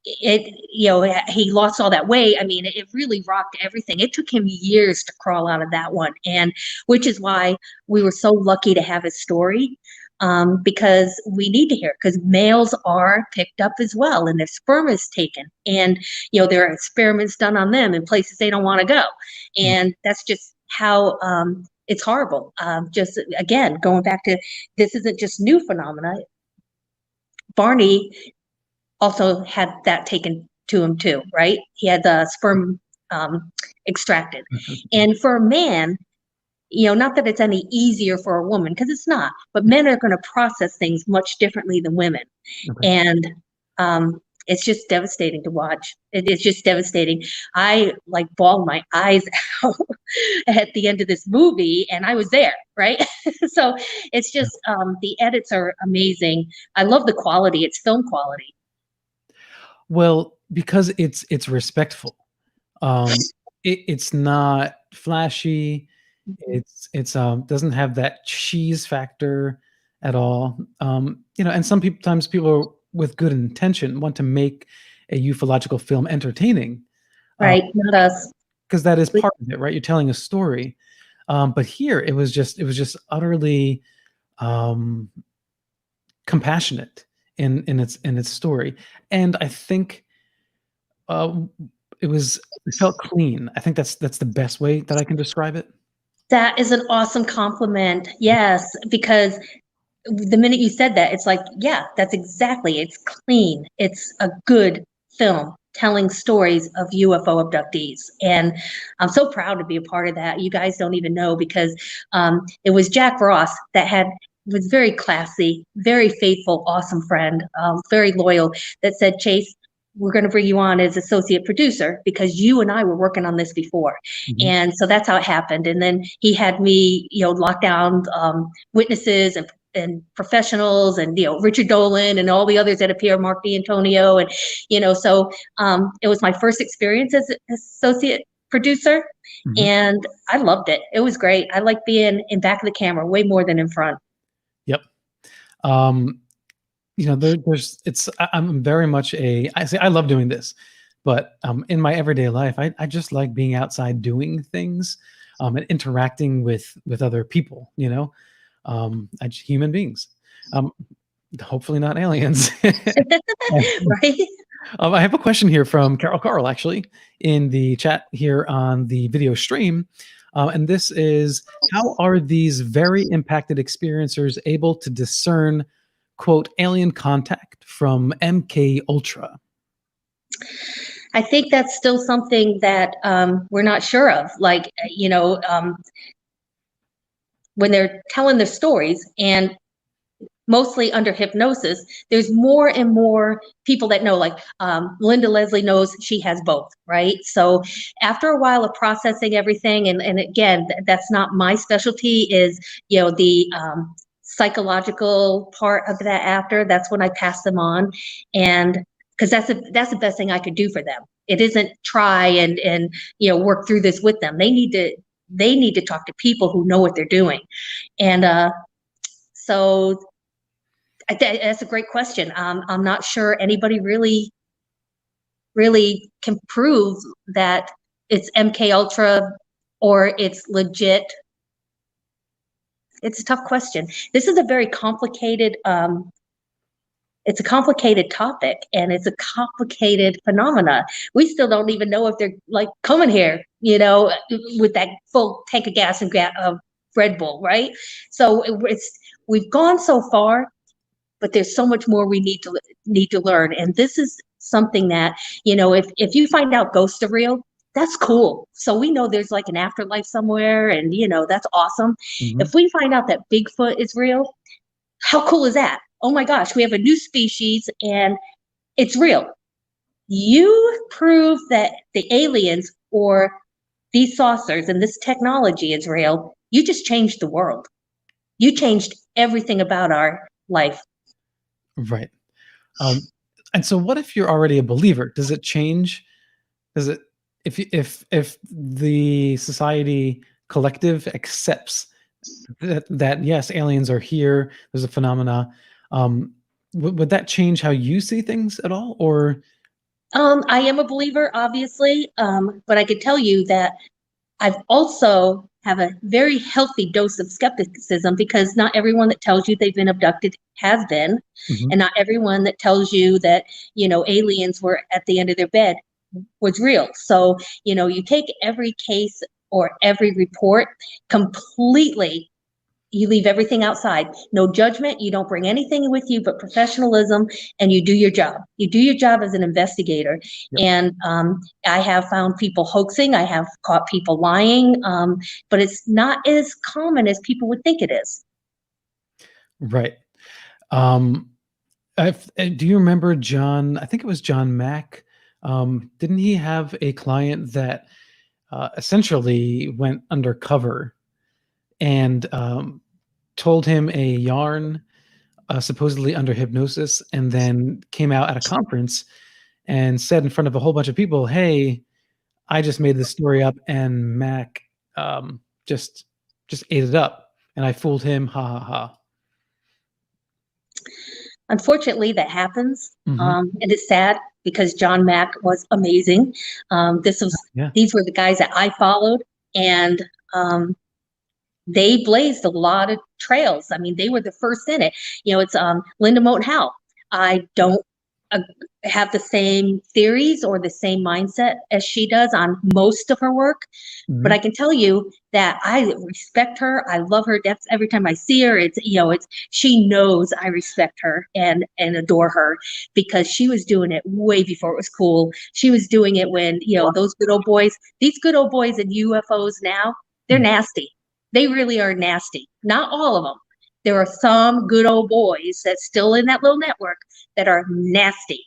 He lost all that weight. I mean, it really rocked everything. It took him years to crawl out of that one, and which is why we were so lucky to have his story, because we need to hear it, because males are picked up as well, and their sperm is taken, and there are experiments done on them in places they don't want to go, and that's just how it's horrible. Just again, going back to, this isn't just new phenomena. Barney also had that taken to him too, right? He had the sperm extracted. And for a man, not that it's any easier for a woman, because it's not, but men are going to process things much differently than women. Okay. And it's just devastating to watch. It's just devastating. I bawled my eyes out at the end of this movie, and I was there, right? So it's just, the edits are amazing. I love the quality. It's film quality. Well, because it's respectful. It's not flashy. It's doesn't have that cheese factor at all. And sometimes people with good intention want to make a ufological film entertaining. Right, not us. Because that is part of it, right? You're telling a story. But here it was just utterly compassionate in its story. And I think it felt clean. I think that's the best way that I can describe it. That is an awesome compliment. Yes, because the minute you said that, it's like, yeah, that's exactly. It's clean. It's a good film telling stories of UFO abductees. And I'm so proud to be a part of that. You guys don't even know, because it was Jack Ross that was very classy, very faithful, awesome friend, very loyal, that said, Chase, we're going to bring you on as associate producer because you and I were working on this before. And so that's how it happened. And then he had me, lock down witnesses and professionals and, Richard Dolan and all the others that appear, Mark D'Antonio. And, so it was my first experience as associate producer. And I loved it. It was great. I like being in back of the camera way more than in front. Yep. I'm very much I love doing this, but in my everyday life, I just like being outside doing things and interacting with other people, human beings, hopefully not aliens. Right. I have a question here from Carol, actually, in the chat here on the video stream. And this is, how are these very impacted experiencers able to discern, quote, alien contact from MK Ultra? I think that's still something that we're not sure of. Like, when they're telling their stories, and mostly under hypnosis, there's more and more people that know, like Linda Leslie knows she has both, right? So after a while of processing everything, and again, that's not my specialty, is, the psychological part of that after. That's when I pass them on. And because that's the best thing I could do for them. It isn't try and work through this with them. They need to talk to people who know what they're doing. And so that's a great question. I'm not sure anybody really can prove that it's MK Ultra or it's legit. It's a tough question. This is a very complicated, it's a complicated topic, and it's a complicated phenomena. We still don't even know if they're like coming here, with that full tank of gas and Red Bull, right? So we've gone so far, but there's so much more we need to learn. And this is something that, if you find out ghosts are real, that's cool. So we know there's like an afterlife somewhere, and that's awesome. If we find out that Bigfoot is real, how cool is that? Oh my gosh, we have a new species and it's real. You prove that the aliens or these saucers and this technology is real, you just changed the world. You changed everything about our life. Right. And so what if you're already a believer? Does it change? Does it, if the society collective accepts that yes, aliens are here, there's a phenomena, would that change how you see things at all? Or I am a believer, obviously, but I could tell you that I've also have a very healthy dose of skepticism, because not everyone that tells you they've been abducted has been, and not everyone that tells you that, aliens were at the end of their bed was real. So, you take every case or every report completely, you leave everything outside. No judgment. You don't bring anything with you but professionalism, and you do your job. You do your job as an investigator. Yep. And I have found people hoaxing. I have caught people lying, but it's not as common as people would think it is. Right. Do you remember John? I think it was John Mack. Didn't he have a client that essentially went undercover and told him a yarn, supposedly under hypnosis, and then came out at a conference and said in front of a whole bunch of people, "Hey, I just made this story up, and Mac just ate it up, and I fooled him. Ha ha ha." Unfortunately, that happens, and it's sad because John Mack was amazing. These were the guys that I followed, and they blazed a lot of trails. I mean, they were the first in it. It's Linda Moten Howell. I don't have the same theories or the same mindset as she does on most of her work, but I can tell you that I respect her. I love her depth every time I see her. She knows I respect her and adore her, because she was doing it way before it was cool. She was doing it when, those good old boys, these good old boys in UFOs now, they're nasty. They really are nasty. Not all of them. There are some good old boys that's still in that little network that are nasty.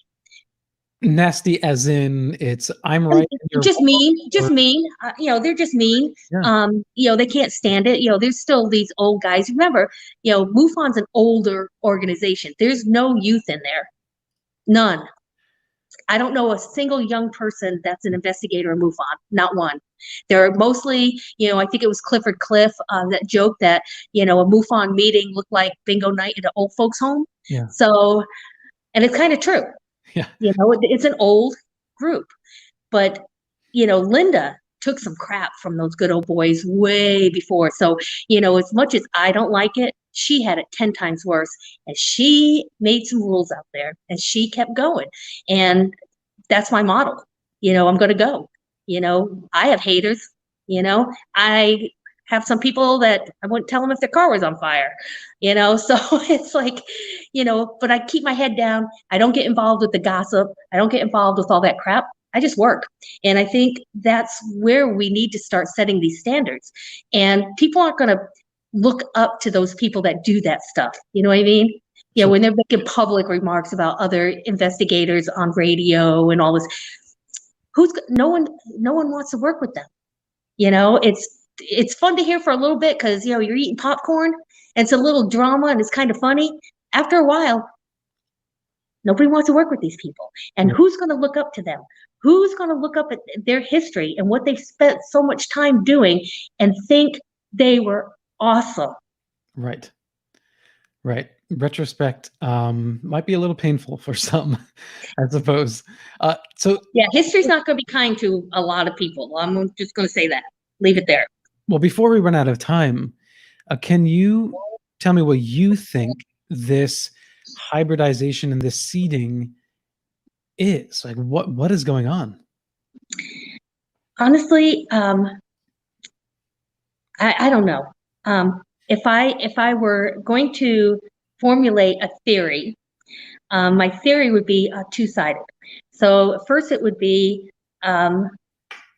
Nasty as in it's I'm right. and you're Just wrong, mean, just or- mean. They're just mean. Yeah. They can't stand it. There's still these old guys. Remember, MUFON's an older organization. There's no youth in there. None. I don't know a single young person that's an investigator in MUFON. Not one. They're mostly, I think it was Clifford Cliff that joke that, a MUFON meeting looked like bingo night at an old folks home. Yeah. So, and it's kind of true. Yeah. It's an old group, but Linda took some crap from those good old boys way before. So, as much as I don't like it, she had it 10 times worse, and she made some rules out there and she kept going. And that's my model. I'm going to go. I have haters. I have some people that I wouldn't tell them if their car was on fire, so it's like, but I keep my head down. I don't get involved with the gossip. I don't get involved with all that crap. I just work. And I think that's where we need to start setting these standards. And people aren't going to look up to those people that do that stuff. You know what I mean? Sure. When they're making public remarks about other investigators on radio and all this, no one wants to work with them. It's fun to hear for a little bit because, you're eating popcorn and it's a little drama and it's kind of funny. After a while, nobody wants to work with these people. And who's going to look up to them? Who's going to look up at their history and what they've spent so much time doing and think they were awesome? Right. Retrospect might be a little painful for some, I suppose. Yeah, history's not going to be kind to a lot of people. I'm just going to say that. Leave it there. Well, before we run out of time, can you tell me what you think this hybridization and this seeding is? Like, what is going on? Honestly, I don't know. If I were going to formulate a theory, my theory would be two-sided. So first it would be,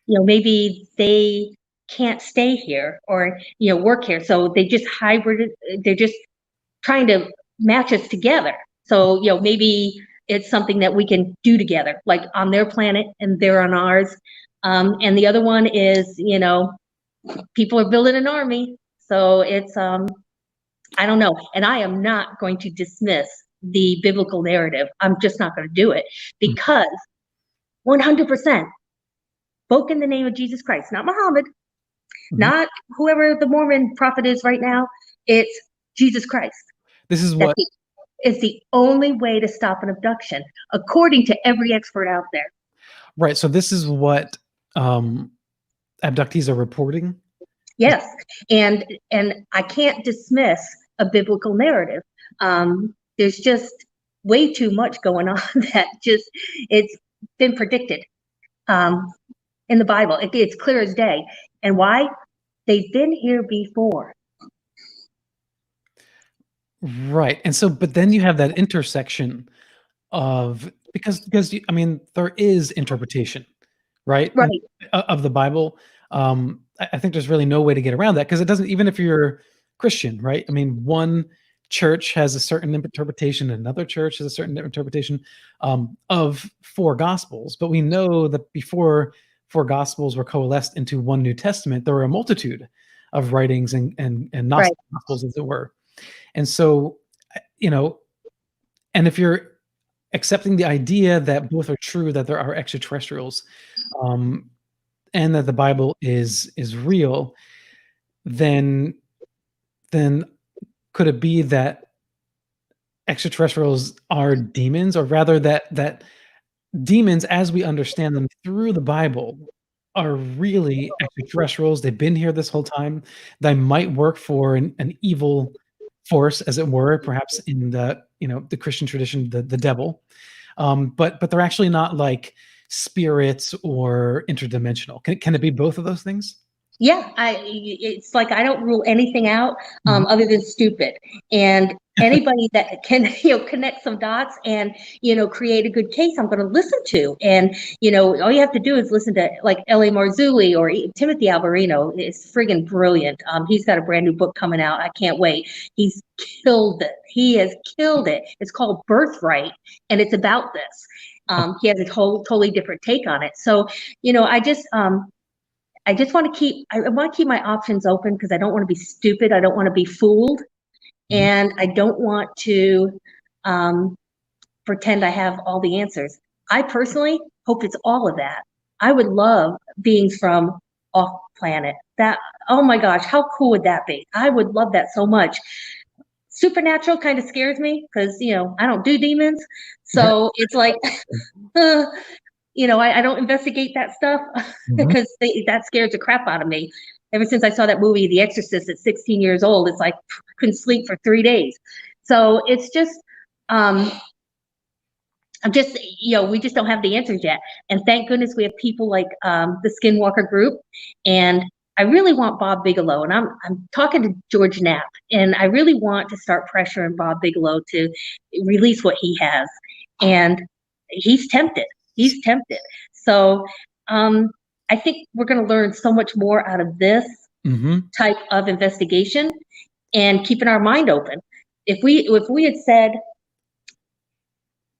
maybe they can't stay here or, work here. So they just they're just trying to match us together. So, maybe it's something that we can do together, like on their planet and they're on ours. And the other one is, people are building an army. So it's, I don't know. And I am not going to dismiss the biblical narrative. I'm just not going to do it because 100% spoke in the name of Jesus Christ, not Muhammad, not whoever the Mormon prophet is right now. It's Jesus Christ. This is what is the only way to stop an abduction, according to every expert out there. Right. So this is what abductees are reporting. Yes, and I can't dismiss a biblical narrative. There's just way too much going on that it's been predicted in the Bible. It's clear as day. And why? They've been here before. Right. And so, but then you have that intersection of, because there is interpretation, right? Right. Of the Bible. I think there's really no way to get around that because it doesn't, even if you're Christian, right? I mean, one church has a certain interpretation, another church has a certain interpretation of four gospels. But we know that before four gospels were coalesced into one New Testament, there were a multitude of writings and Gnostic gospels, as it were. And so, and if you're accepting the idea that both are true, that there are extraterrestrials, and that the Bible is real, then could it be that extraterrestrials are demons, or rather that demons, as we understand them through the Bible, are really extraterrestrials? They've been here this whole time. They might work for an evil force, as it were, perhaps in the the Christian tradition, the devil, but they're actually not like spirits or interdimensional. Can it be both of those things? Yeah, it's like I don't rule anything out other than stupid. And anybody that can connect some dots and create a good case, I'm going to listen to. And all you have to do is listen to like L.A. Marzulli or Timothy Alvarino. It's friggin' brilliant. He's got a brand new book coming out. I can't wait. He's killed it. He has killed it. It's called Birthright, and it's about this. He has a totally different take on it. So, I just want to keep my options open because I don't want to be stupid. I don't want to be fooled. And I don't want to pretend I have all the answers. I personally hope it's all of that. I would love beings from off planet. Oh my gosh, how cool would that be? I would love that so much. Supernatural kind of scares me because, I don't do demons. So it's like, I don't investigate that stuff because that scares the crap out of me. Ever since I saw that movie, The Exorcist, at 16 years old, it's like I couldn't sleep for 3 days. So it's just, we just don't have the answers yet. And thank goodness we have people like the Skinwalker group. And I really want Bob Bigelow, and I'm talking to George Knapp, and I really want to start pressuring Bob Bigelow to release what he has. And he's tempted. So I think we're going to learn so much more out of this type of investigation, and keeping our mind open. If we had said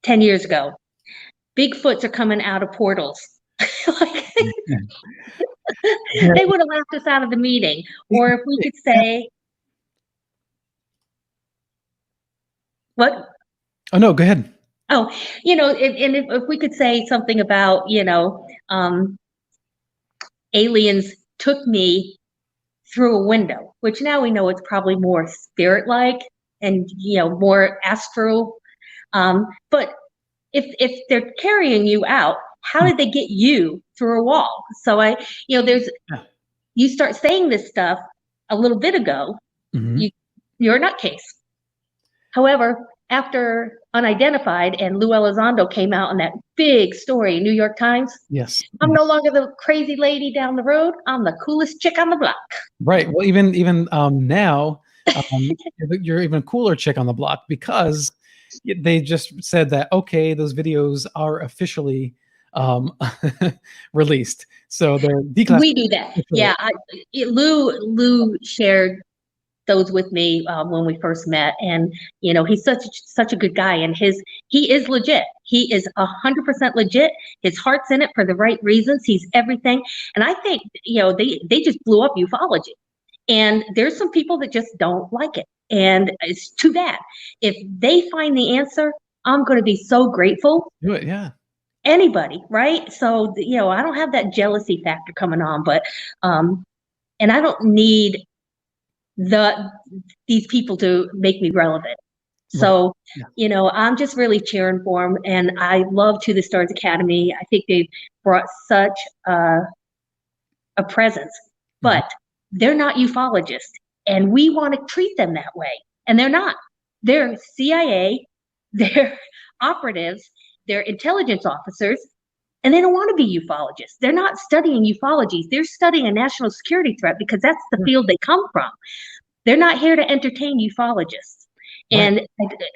10 years ago, Bigfoots are coming out of portals, they would have laughed us out of the meeting. Or if we could say, what? Oh no, go ahead. Oh, and if we could say something about, aliens took me through a window, which now we know it's probably more spirit-like and, more astral. But if they're carrying you out, how did they get you through a wall? So you start saying this stuff a little bit ago, you're a nutcase. However, after Unidentified and Lou Elizondo came out in that big story, New York Times. Yes. I'm no longer the crazy lady down the road. I'm the coolest chick on the block. Right. Well, even now, you're even cooler chick on the block because they just said that, okay, those videos are officially released. So they're declassified. We do that. Yeah. Lou shared those with me when we first met, and he's such a good guy, and he is legit. He is 100% legit. His heart's in it for the right reasons. He's everything, and I think they just blew up ufology, and there's some people that just don't like it, and it's too bad. If they find the answer, I'm going to be so grateful. Do it, yeah. Anybody, right? So I don't have that jealousy factor coming on, but and I don't need these people to make me relevant. So, I'm just really cheering for them, and I love To the Stars Academy. I think they've brought such a presence, but they're not ufologists, and we want to treat them that way, and they're not. They're CIA, they're operatives, they're intelligence officers, and they don't want to be ufologists. They're not studying ufology. They're studying a national security threat because that's the field they come from. They're not here to entertain ufologists. And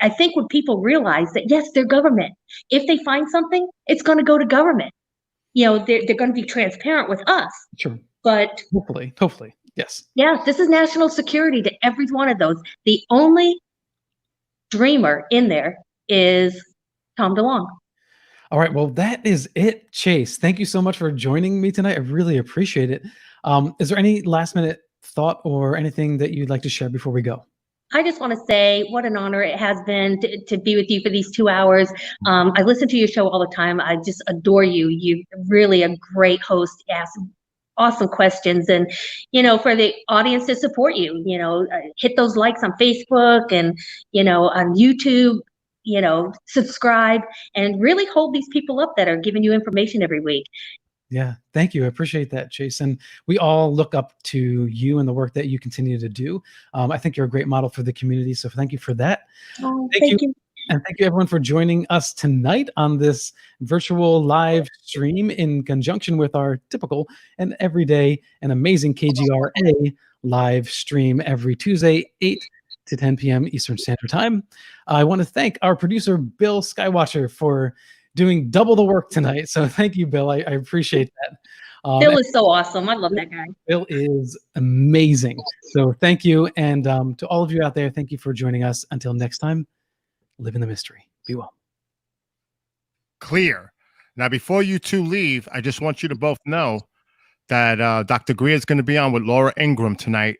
I think when people realize that, yes, they're government. If they find something, it's going to go to government. They're going to be transparent with us. Sure. But hopefully, yes. Yeah, this is national security to every one of those. The only dreamer in there is Tom DeLonge. All right. Well, that is it, Chase. Thank you so much for joining me tonight. I really appreciate it. Is there any last minute thought or anything that you'd like to share before we go? I just want to say what an honor it has been to be with you for these 2 hours. I listen to your show all the time. I just adore you. You're really a great host. Ask awesome questions, and for the audience to support you, hit those likes on Facebook and on YouTube. Subscribe and really hold these people up that are giving you information every week. Yeah, thank you. I appreciate that, Chase. And we all look up to you and the work that you continue to do. I think you're a great model for the community. So thank you for that. Oh, thank you. And thank you everyone for joining us tonight on this virtual live stream in conjunction with our typical and everyday and amazing KGRA live stream every Tuesday, 8 to 10 p.m. Eastern Standard Time. I want to thank our producer, Bill Skywatcher, for doing double the work tonight. So thank you, Bill. I appreciate that. Bill is so awesome. I love that guy. Bill is amazing. So thank you. And to all of you out there, thank you for joining us. Until next time, live in the mystery. Be well. clear. Now, before you two leave, I just want you to both know that Dr. Greer is going to be on with Laura Ingram tonight.